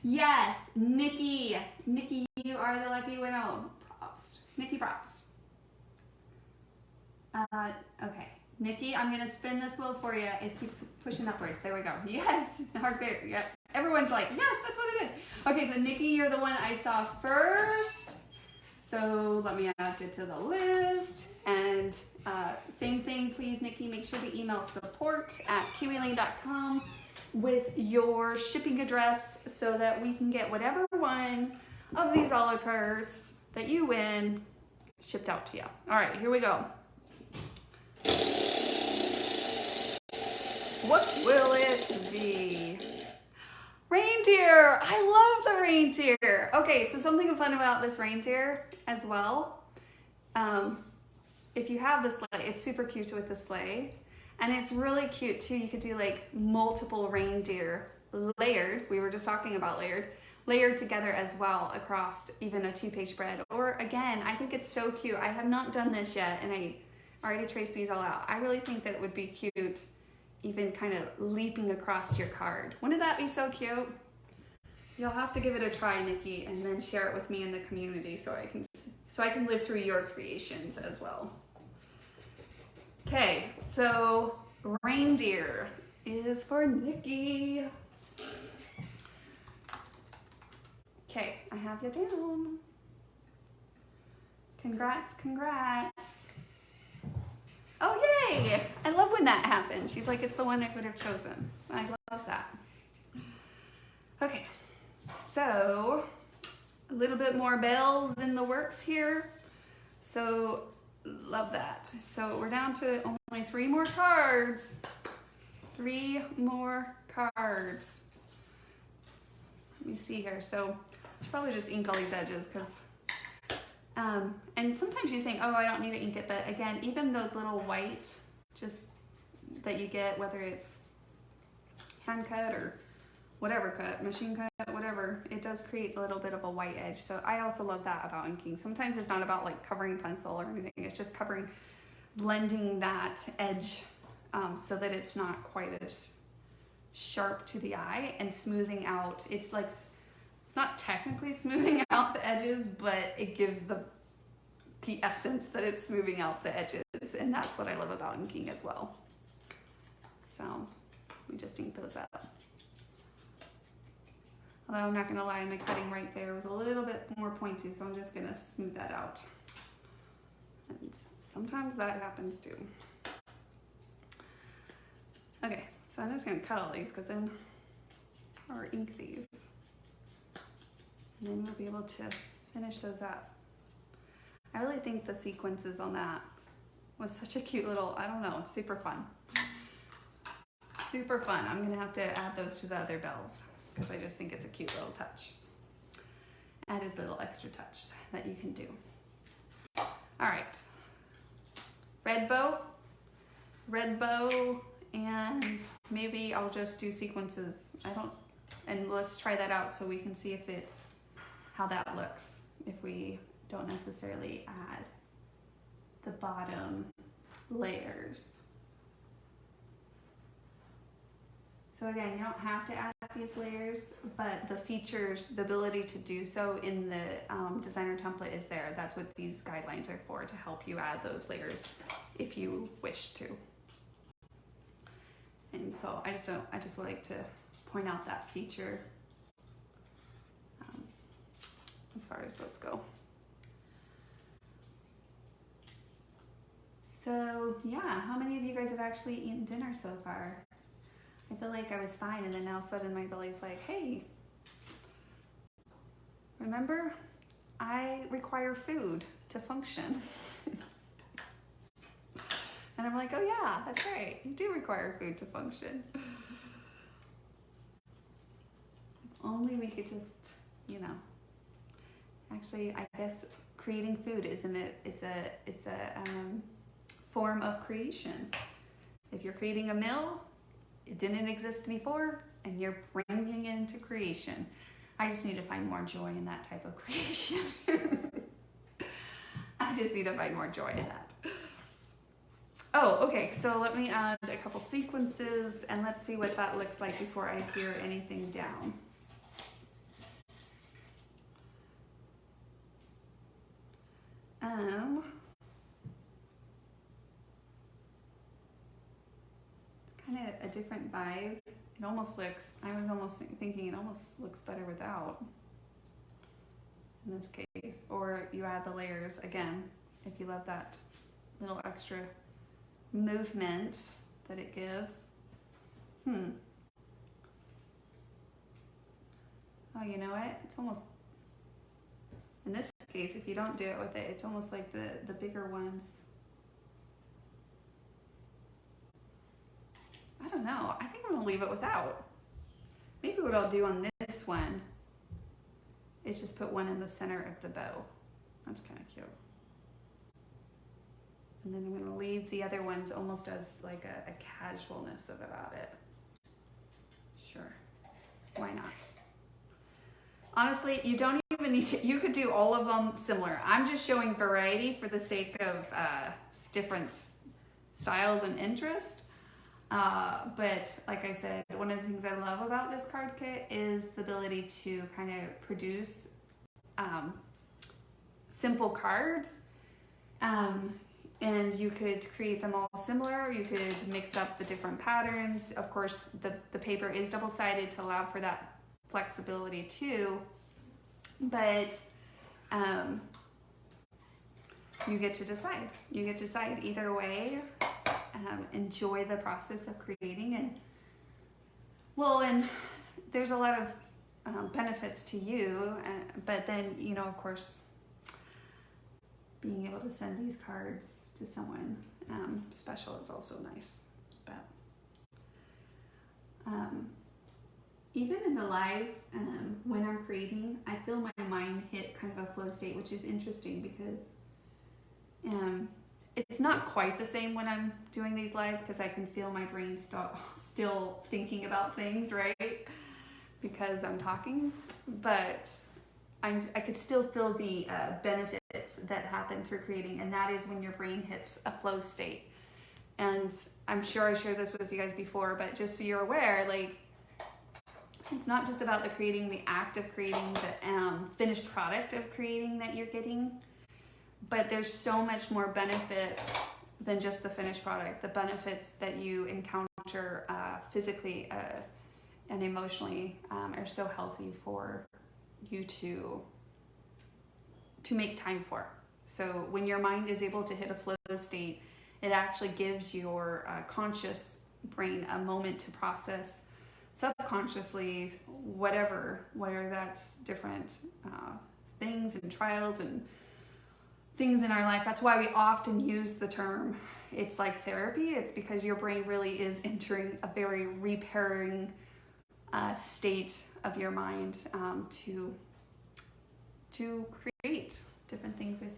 S1: Yes, Nikki. Nikki, you are the lucky winner. Props. Nikki, props. Okay. Nikki, I'm going to spin this wheel for you. It keeps pushing upwards. There we go. Yes. Heart there. Yep. Everyone's like, yes, that's what it is. Okay, so Nikki, you're the one I saw first. So let me add you to the list. And same thing, please, Nikki, make sure to email support@kiwilane.com with your shipping address so that we can get whatever one of these a la cartes that you win shipped out to you. All right, here we go. What will it be? Reindeer! I love the reindeer! Okay, so something fun about this reindeer as well. If you have the sleigh, it's super cute with the sleigh. And it's really cute too. You could do like multiple reindeer layered. We were just talking about layered together as well across even a 2-page spread. Or again, I think it's so cute. I have not done this yet and I already traced these all out. I really think that it would be cute even kind of leaping across your card. Wouldn't that be so cute? You'll have to give it a try, Nikki, and then share it with me in the community so I can live through your creations as well. Okay, so reindeer is for Nikki. Okay, I have you down. Congrats, congrats. Oh, yay! I love when that happens. She's like, it's the one I would have chosen. I love that. Okay, so a little bit more bells in the works here. So, love that. So we're down to only 3 more cards. 3 more cards. Let me see here. So I should probably just ink all these edges because and sometimes you think, oh, I don't need to ink it, but again, even those little white, just that you get, whether it's hand cut or whatever cut, machine cut, whatever, it does create a little bit of a white edge. So I also love that about inking. Sometimes it's not about like covering pencil or anything, it's just blending that edge so that it's not quite as sharp to the eye and smoothing out. It's not technically smoothing out the edges, but it gives the essence that it's smoothing out the edges, and that's what I love about inking as well. So we just ink those up. Although I'm not gonna lie, my cutting right there was a little bit more pointy, so I'm just gonna smooth that out. And sometimes that happens too. Okay, so I'm just gonna cut all these or ink these. And then we'll be able to finish those up. I really think the sequences on that was such a cute little, I don't know, it's super fun. Super fun. I'm gonna have to add those to the other bells because I just think it's a cute little touch. Added little extra touch that you can do. All right, red bow, and maybe I'll just do sequences. And let's try that out so we can see if how that looks if we don't necessarily add the bottom layers. So again, you don't have to add these layers, but the features, the ability to do so in the designer template is there. That's what these guidelines are for, to help you add those layers if you wish to. And so I just would like to point out that feature as far as those go. So yeah, how many of you guys have actually eaten dinner so far? I feel like I was fine, and then all of a sudden my belly's like, hey, remember, I require food to function. And I'm like, oh yeah, that's right, you do require food to function. If only we could just, actually, I guess creating food, isn't it? It's a form of creation. If you're creating a meal, it didn't exist before, and you're bringing it into creation. I just need to find more joy in that type of creation. I just need to find more joy in that. Oh, okay, so let me add a couple sequences, and let's see what that looks like before I gear anything down. different vibe. It almost looks, I was almost thinking it almost looks better without, in this case. Or you add the layers again, if you love that little extra movement that it gives. Oh, you know what? It's almost, in this case, if you don't do it with it, it's almost like the bigger ones. I don't know. I think I'm gonna leave it without. Maybe what I'll do on this one is just put one in the center of the bow. That's kind of cute. And then I'm gonna leave the other ones almost as like a casualness about it. Sure, why not? Honestly, you don't even need to, you could do all of them similar. I'm just showing variety for the sake of different styles and interest. But like I said, one of the things I love about this card kit is the ability to kind of produce simple cards. And you could create them all similar. You could mix up the different patterns. Of course, the paper is double-sided to allow for that flexibility too, but you get to decide. You get to decide either way. Enjoy the process of creating, and there's a lot of benefits to you, but then, you know, of course, being able to send these cards to someone special is also nice. But even in the lives, when I'm creating, I feel my mind hit kind of a flow state, which is interesting because it's not quite the same when I'm doing these live, because I can feel my brain still thinking about things, right? Because I'm talking, but I could still feel the benefits that happen through creating, and that is when your brain hits a flow state. And I'm sure I shared this with you guys before, but just so you're aware, like, it's not just about the act of creating, the finished product of creating that you're getting, but there's so much more benefits than just the finished product. The benefits that you encounter physically and emotionally are so healthy for you to make time for. So when your mind is able to hit a flow state, it actually gives your conscious brain a moment to process subconsciously whatever, whether that's different things and trials and things in our life. That's why we often use the term, it's like therapy. It's because your brain really is entering a very repairing state of your mind to create different things with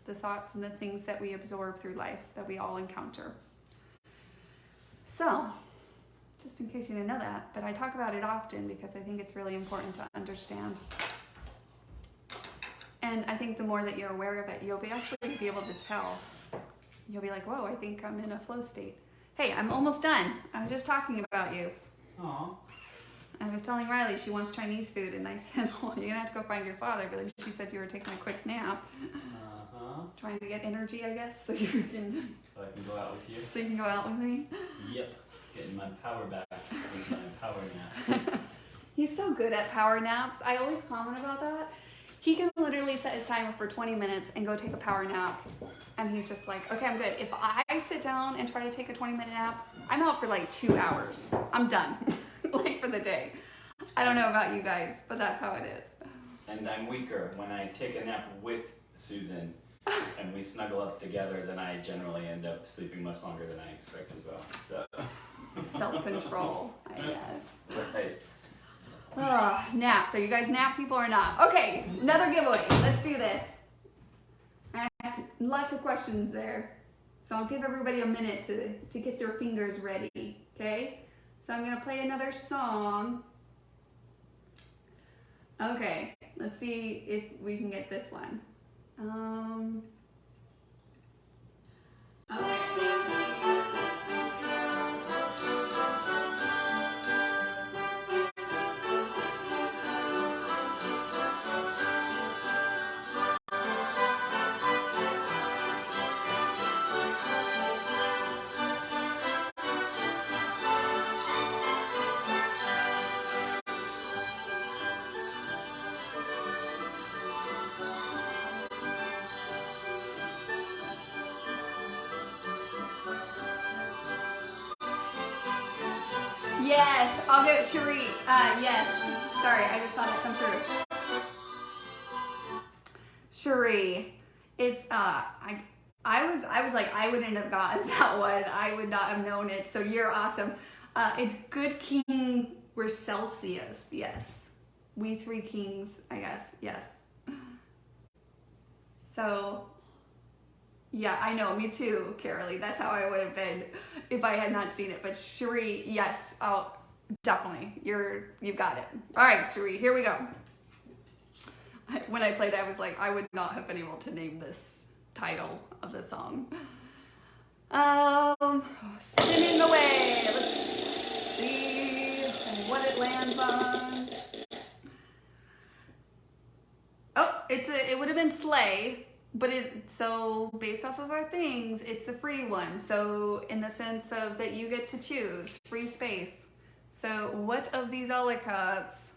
S1: the thoughts and the things that we absorb through life that we all encounter. So, just in case you didn't know that, but I talk about it often because I think it's really important to understand. And I think the more that you're aware of it, you'll actually be able to tell. You'll be like, whoa, I think I'm in a flow state. Hey, I'm almost done. I was just talking about you.
S3: Aww.
S1: I was telling Riley she wants Chinese food, and I said, well, you're gonna have to go find your father, but then she said you were taking a quick nap. Trying to get energy, I guess, so you can...
S3: So I can go out with you?
S1: So you can go out with me?
S3: Yep. Getting my power back with my power nap.
S1: He's so good at power naps. I always comment about that. He can literally set his timer for 20 minutes and go take a power nap. And he's just like, okay, I'm good. If I sit down and try to take a 20-minute nap, I'm out for like 2 hours. I'm done, like for the day. I don't know about you guys, but that's how it is.
S3: And I'm weaker when I take a nap with Susan and we snuggle up together, then I generally end up sleeping much longer than I expect as well. So
S1: Self-control, I guess.
S3: Right.
S1: Oh, nap. So you guys nap people or not? Okay, another giveaway. Let's do this. I asked lots of questions there. So I'll give everybody a minute to get their fingers ready, okay? So I'm going to play another song. Okay, let's see if we can get this one. Yes, I'll get Cherie. Yes. Sorry, I just saw that come through. Cherie, it's I was like I wouldn't have gotten that one. I would not have known it. So you're awesome. It's Good King we're Celsius. Yes. We Three Kings, I guess. Yes. So yeah, I know, me too, Carolee. That's how I would have been if I had not seen it. But Cherie, yes, oh, definitely. You've got it. All right, Cherie, here we go. When I played, I was like, I would not have been able to name this title of the song. Spinning away. Let's see what it lands on. Oh, it would have been Slay. But so based off of our things, it's a free one. So in the sense of that you get to choose free space. So what of these olicots?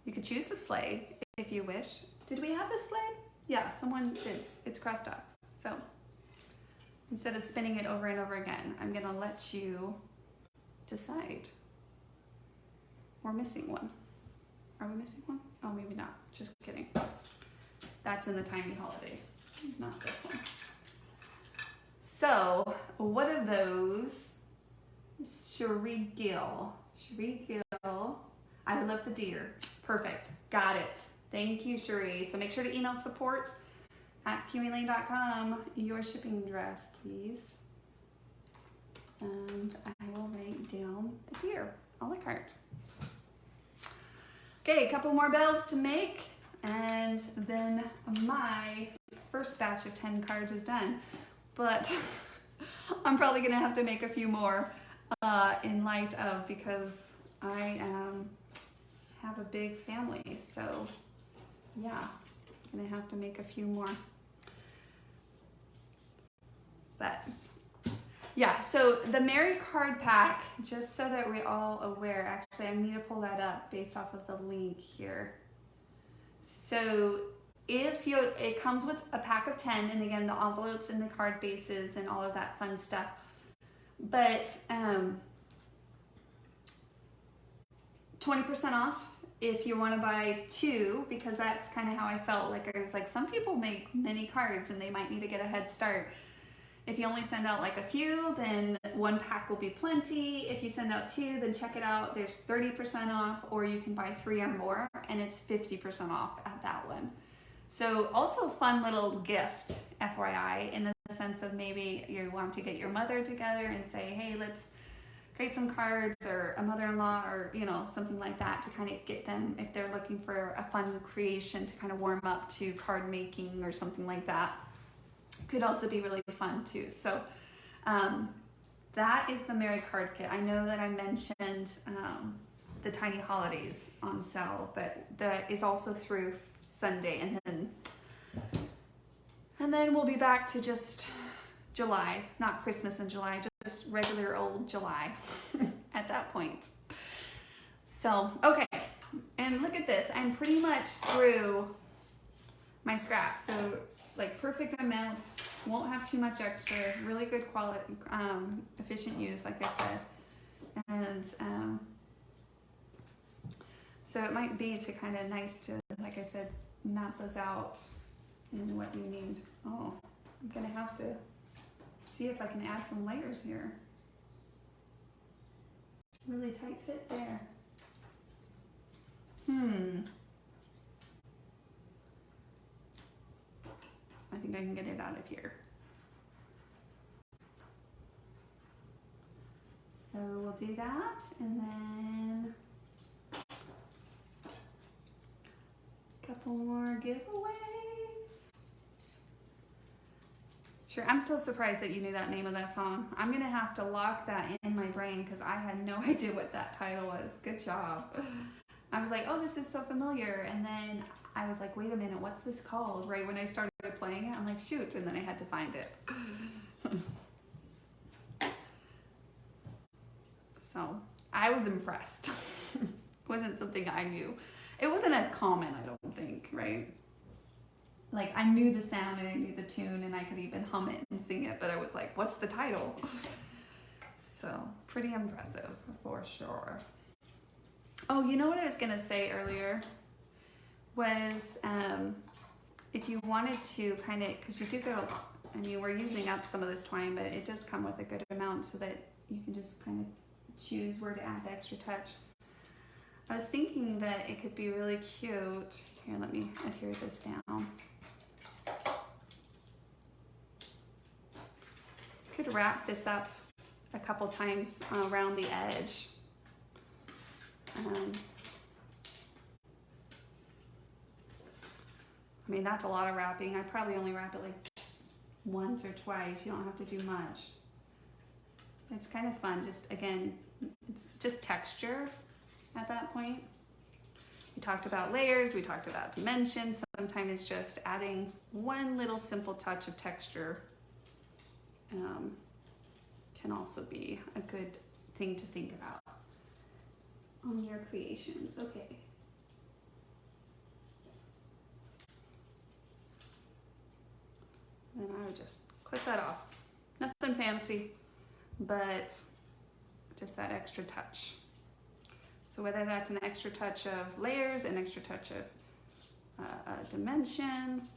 S1: You could choose the Slay if you wish. Did we have the Slay? Yeah, someone did. It's crossed up. So instead of spinning it over and over again, I'm gonna let you decide. We're missing one. Are we missing one? Oh, maybe not. Just kidding. That's in the Tiny Holiday, not this one. So, what of those? Cherie Gill. Cherie Gill. I would love the deer. Perfect. Got it. Thank you, Cherie. So make sure to email support@kiwilane.com your shipping address, please. And I will write down the deer a la carte. Okay, a couple more bells to make. And then my first batch of 10 cards is done. But I'm probably gonna have to make a few more in light of, because I have a big family. So yeah, I'm gonna have to make a few more. But yeah, so the Merry card pack, just so that we're all aware, actually I need to pull that up based off of the link here. So it comes with a pack of 10, and again, the envelopes and the card bases and all of that fun stuff. But 20% off if you want to buy 2, because that's kind of how I felt. Like I was like, some people make many cards and they might need to get a head start. If you only send out like a few, then 1 pack will be plenty. If you send out 2, then check it out. There's 30% off, or you can buy 3 or more, and it's 50% off at that one. So also fun little gift, FYI, in the sense of maybe you want to get your mother together and say, hey, let's create some cards, or a mother-in-law, or something like that, to kind of get them, if they're looking for a fun creation to kind of warm up to card making or something like that. Could also be really fun too. So that is the Merry Card Kit. I know that I mentioned the Tiny Holidays on sale, but that is also through Sunday, and then we'll be back to just July, not Christmas in July, just regular old July at that point. So okay, and look at this. I'm pretty much through my scraps. So like perfect amount, won't have too much extra, really good quality, efficient use, like I said. And so it might be to kind of nice to, like I said, map those out in what you need. Oh, I'm gonna have to see if I can add some layers here. Really tight fit there. I think I can get it out of here. So we'll do that, and then a couple more giveaways. Sure, I'm still surprised that you knew that name of that song. I'm gonna have to lock that in my brain because I had no idea what that title was. Good job. I was like, oh, this is so familiar, and then I was like, wait a minute, what's this called? Right when I started playing it, I'm like, shoot, and then I had to find it. So I was impressed. Wasn't something I knew. It wasn't as common, I don't think, right? Like I knew the sound and I knew the tune and I could even hum it and sing it, but I was like, what's the title? So pretty impressive for sure. Oh, you know what I was gonna say earlier was if you wanted to kind of, because you do go, I mean, we're using up some of this twine, but it does come with a good amount so that you can just kind of choose where to add the extra touch. I was thinking that it could be really cute. Here, let me adhere this down. Could wrap this up a couple times around the edge. I mean, that's a lot of wrapping. I probably only wrap it like once or twice. You don't have to do much. It's kind of fun. Just, again, it's just texture at that point. We talked about layers. We talked about dimensions. Sometimes it's just adding one little simple touch of texture can also be a good thing to think about on your creations. Okay. Then I would just clip that off. Nothing fancy, but just that extra touch. So whether that's an extra touch of layers, an extra touch of dimension,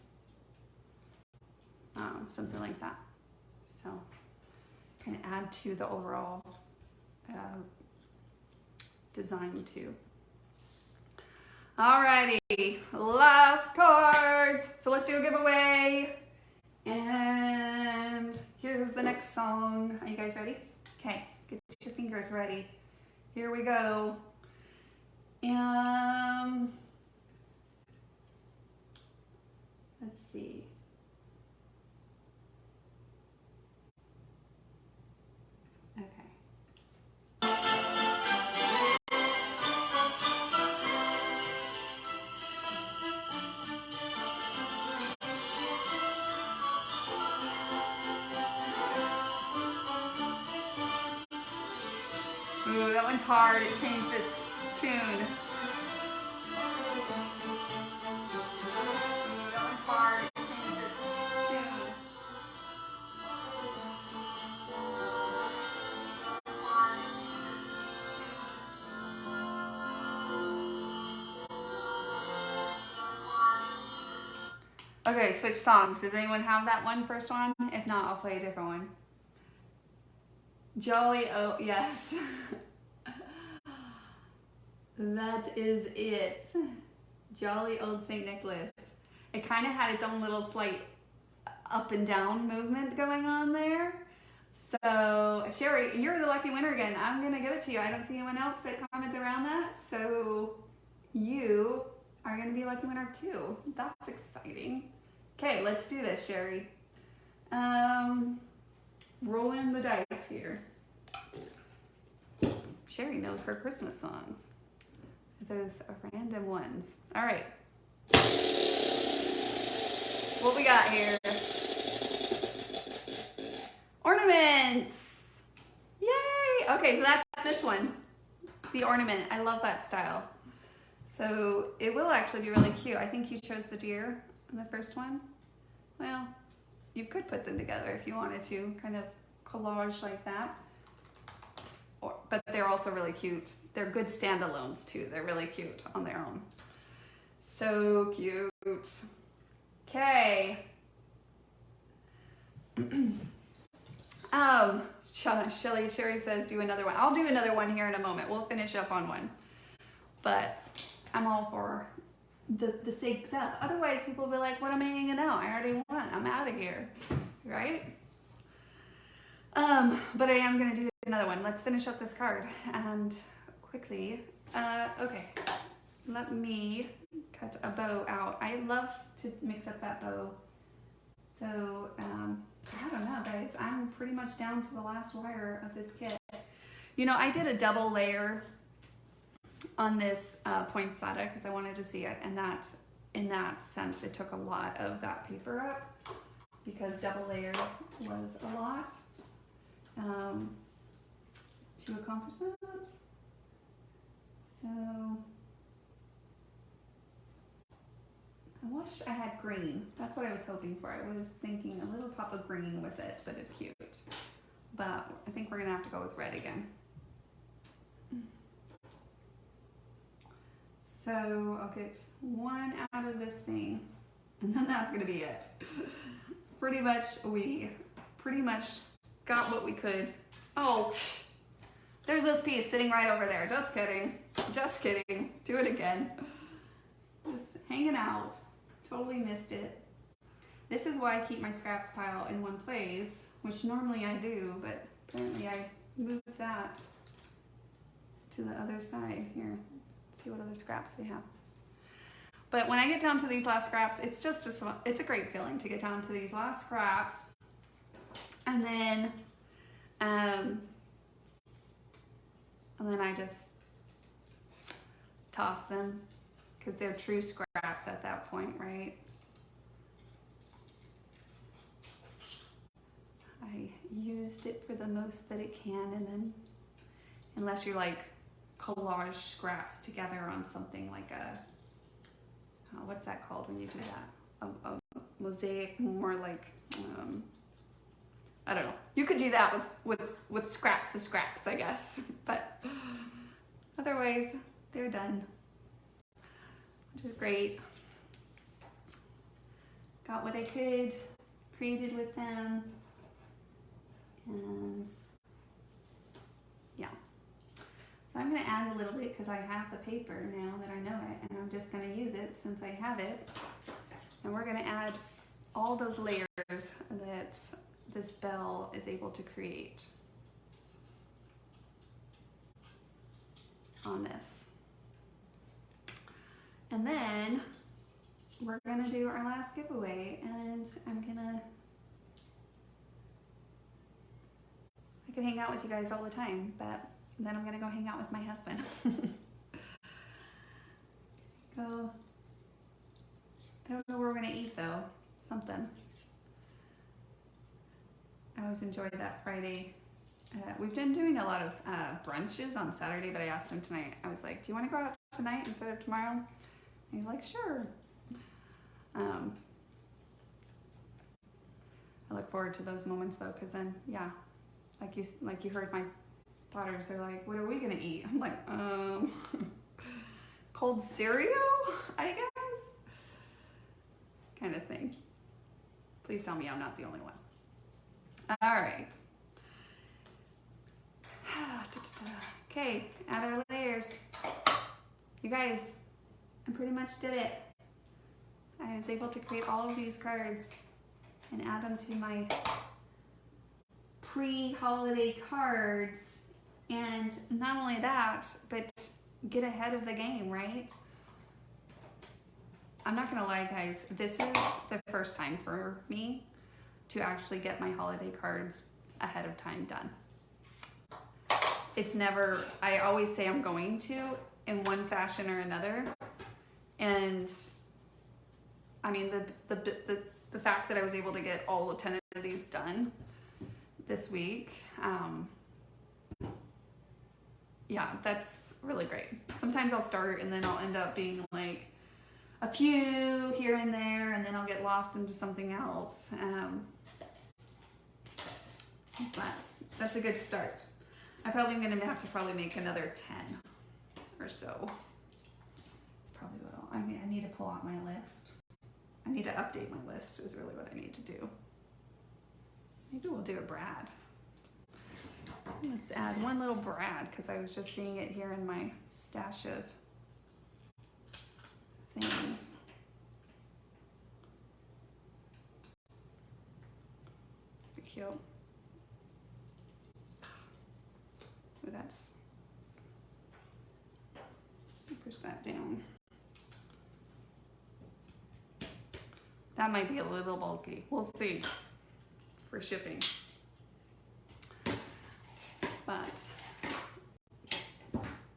S1: something like that. So kind of add to the overall design too. Alrighty, last cards. So let's do a giveaway. And here's the next song. Are you guys ready? Okay, get your fingers ready. Here we go. Let's see. Okay. Ooh, that one's hard. It changed its tune. That one's hard. It changed its tune. Okay, switch songs. Does anyone have that one first one? If not, I'll play a different one. Jolly, oh, yes. That is it. Jolly Old St. Nicholas. It kind of had its own little slight up and down movement going on there. So, Sherry, you're the lucky winner again. I'm going to give it to you. I don't see anyone else that commented around that. So, you are going to be a lucky winner too. That's exciting. Okay, let's do this, Sherry. Rolling the dice here. Sherry knows her Christmas songs. Those are random ones. All right. What we got here? Ornaments. Yay! Okay, so that's this one. The ornament. I love that style. So it will actually be really cute. I think you chose the deer in the first one. Well, you could put them together if you wanted to, kind of collage like that. But they're also really cute. They're good standalones too. They're really cute on their own. So cute. Okay. Sherry says do another one. I'll do another one here in a moment. We'll finish up on one. But I'm all for the sakes of. Otherwise people will be like, what am I hanging out? I already won. I'm out of here. Right? But I am gonna do another one. Let's finish up this card and quickly. Okay, let me cut a bow out. I love to mix up that bow. So I don't know, guys. I'm pretty much down to the last wire of this kit. You know, I did a double layer on this poinsettia because I wanted to see it, and that, in that sense, it took a lot of that paper up because double layer was a lot. To accomplish that. So I wish I had green. That's what I was hoping for. I was thinking a little pop of green with it, but it's cute. but I think we're gonna have to go with red again. So I'll get one out of this thing, and then that's gonna be it. We pretty much got what we could. Oh, there's this piece sitting right over there. Just kidding. Just kidding. Do it again. Just hanging out. Totally missed it. This is why I keep my scraps pile in one place, which normally I do, but apparently I moved that to the other side. Here, let's see what other scraps we have. But when I get down to these last scraps, it's it's a great feeling to get down to these last scraps, and then I just toss them because they're true scraps at that point, right? I used it for the most that it can, and then unless you're like collage scraps together on something like a what's that called when you do that? A mosaic, more like I don't know. You could do that with scraps of scraps, I guess. But otherwise, they're done, which is great. Got what I could, created with them, and yeah. So I'm going to add a little bit because I have the paper now that I know it, and I'm just going to use it since I have it. And we're going to add all those layers that this bell is able to create on this. And then we're going to do our last giveaway, and I could hang out with you guys all the time, but then I'm going to go hang out with my husband. I don't know where we're going to eat though. Something. I always enjoy that Friday. We've been doing a lot of brunches on Saturday, but I asked him tonight. I was like, do you want to go out tonight instead of tomorrow? And he's like, sure. I look forward to those moments though, because then, yeah, like you heard my daughters, they're like, what are we gonna eat? I'm like, cold cereal, I guess, kind of thing. Please tell me I'm not the only one. All right. Okay, add our layers. You guys, I pretty much did it. I was able to create all of these cards and add them to my pre-holiday cards. And not only that, but get ahead of the game, right? I'm not gonna lie, guys, this is the first time for me to actually get my holiday cards ahead of time done. It's never, I always say I'm going to in one fashion or another. And I mean, the fact that I was able to get all 10 of these done this week, yeah, that's really great. Sometimes I'll start and then I'll end up being like a few here and there, and then I'll get lost into something else. But that's a good start. I'm probably going to have to make another 10 or so. That's probably what I need to pull out my list. I need to update my list is really what I need to do. Maybe we'll do a Brad. Let's add one little Brad because I was just seeing it here in my stash of things. Pretty cute. Ooh, that's, push that down. That might be a little bulky. We'll see for shipping. But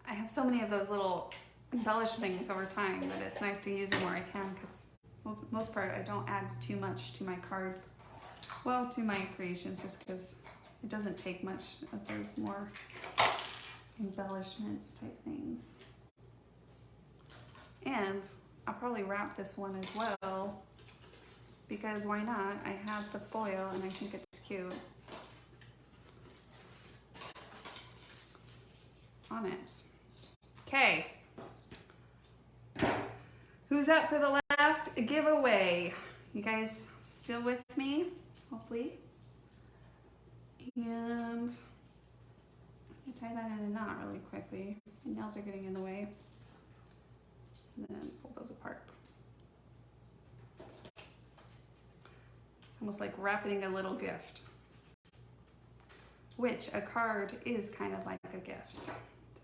S1: I have so many of those little embellish things over time that it's nice to use them where I can, because for the most part I don't add too much to my card, well, to my creations, just because it doesn't take much of those more embellishments type things. And I'll probably wrap this one as well, because why not? I have the foil and I think it's cute. on it. Okay. Who's up for the last giveaway? You guys still with me? Hopefully. And let me tie that in a knot really quickly. My nails are getting in the way. And then pull those apart. It's almost like wrapping a little gift. Which a card is kind of like a gift. It's a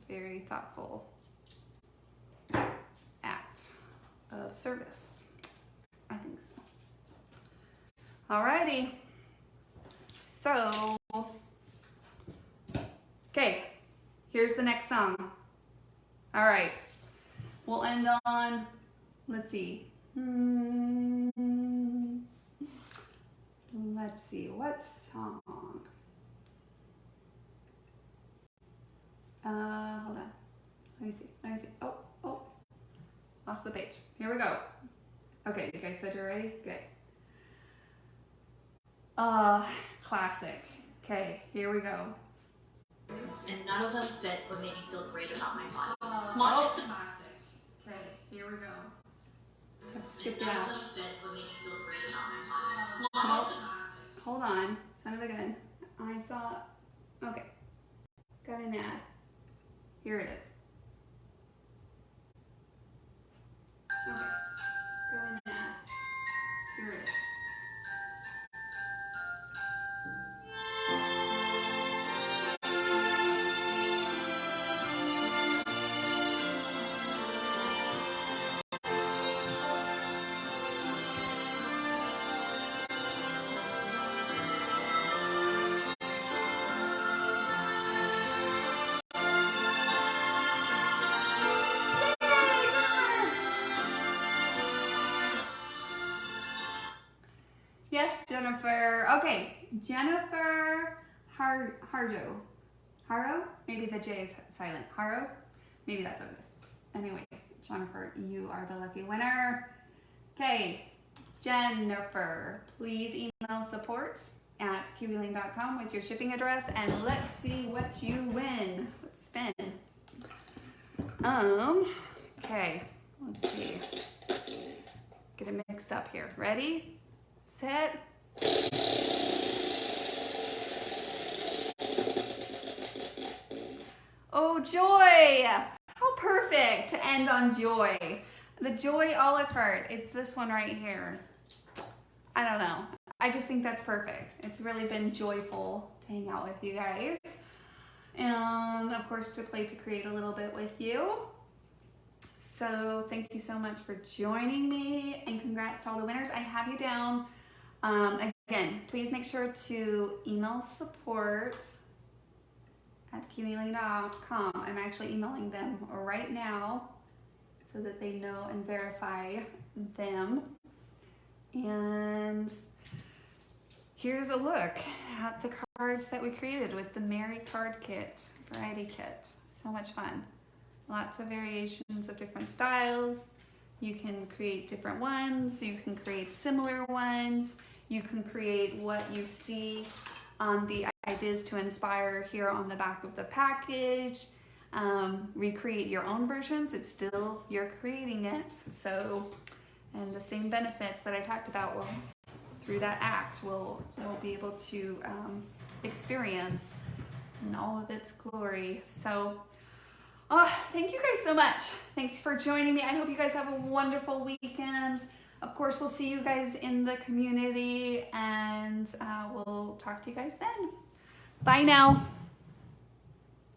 S1: very thoughtful act of service. I think so. Alrighty. So, okay, here's the next song. All right, we'll end on, let's see. Let's see, what song? Hold on. Let me see. Oh, lost the page. Here we go. Okay, you guys said you're ready? Good. Classic. Okay, here we go.
S4: And none of them fit or made me feel great about my body.
S1: Classic. Okay, here we go. I have to skip
S4: And none
S1: that.
S4: of them fit or made me feel great about my body.
S1: Hold on, son of a gun. I saw. Okay, got an ad. Here it is. Okay, got an ad. Here it is. Yes, Jennifer. Okay, Jennifer Harjo. Haro? Maybe the J is silent. Haro? Maybe that's what it is. Anyways, Jennifer, you are the lucky winner. Okay, Jennifer, please email support@kiwilane.com with your shipping address, and let's see what you win. Let's spin. Okay, let's see. Get it mixed up here. Ready? Set. Oh, joy! How perfect to end on joy. The Joy Olive Heart. It's this one right here. I don't know. I just think that's perfect. It's really been joyful to hang out with you guys. And of course to play to create a little bit with you. So thank you so much for joining me, and congrats to all the winners. I have you down. Again, please make sure to email support@kiwilane.com. I'm actually emailing them right now so that they know and verify them. And here's a look at the cards that we created with the Merry Card Kit, Variety Kit. So much fun. Lots of variations of different styles. You can create different ones. You can create similar ones. You can create what you see on the ideas to inspire here on the back of the package. Recreate your own versions. It's still, you're creating it. So, and the same benefits that I talked about will, through that act, we'll be able to experience in all of its glory. So, thank you guys so much. Thanks for joining me. I hope you guys have a wonderful weekend. Of course, we'll see you guys in the community, and we'll talk to you guys then. Bye now.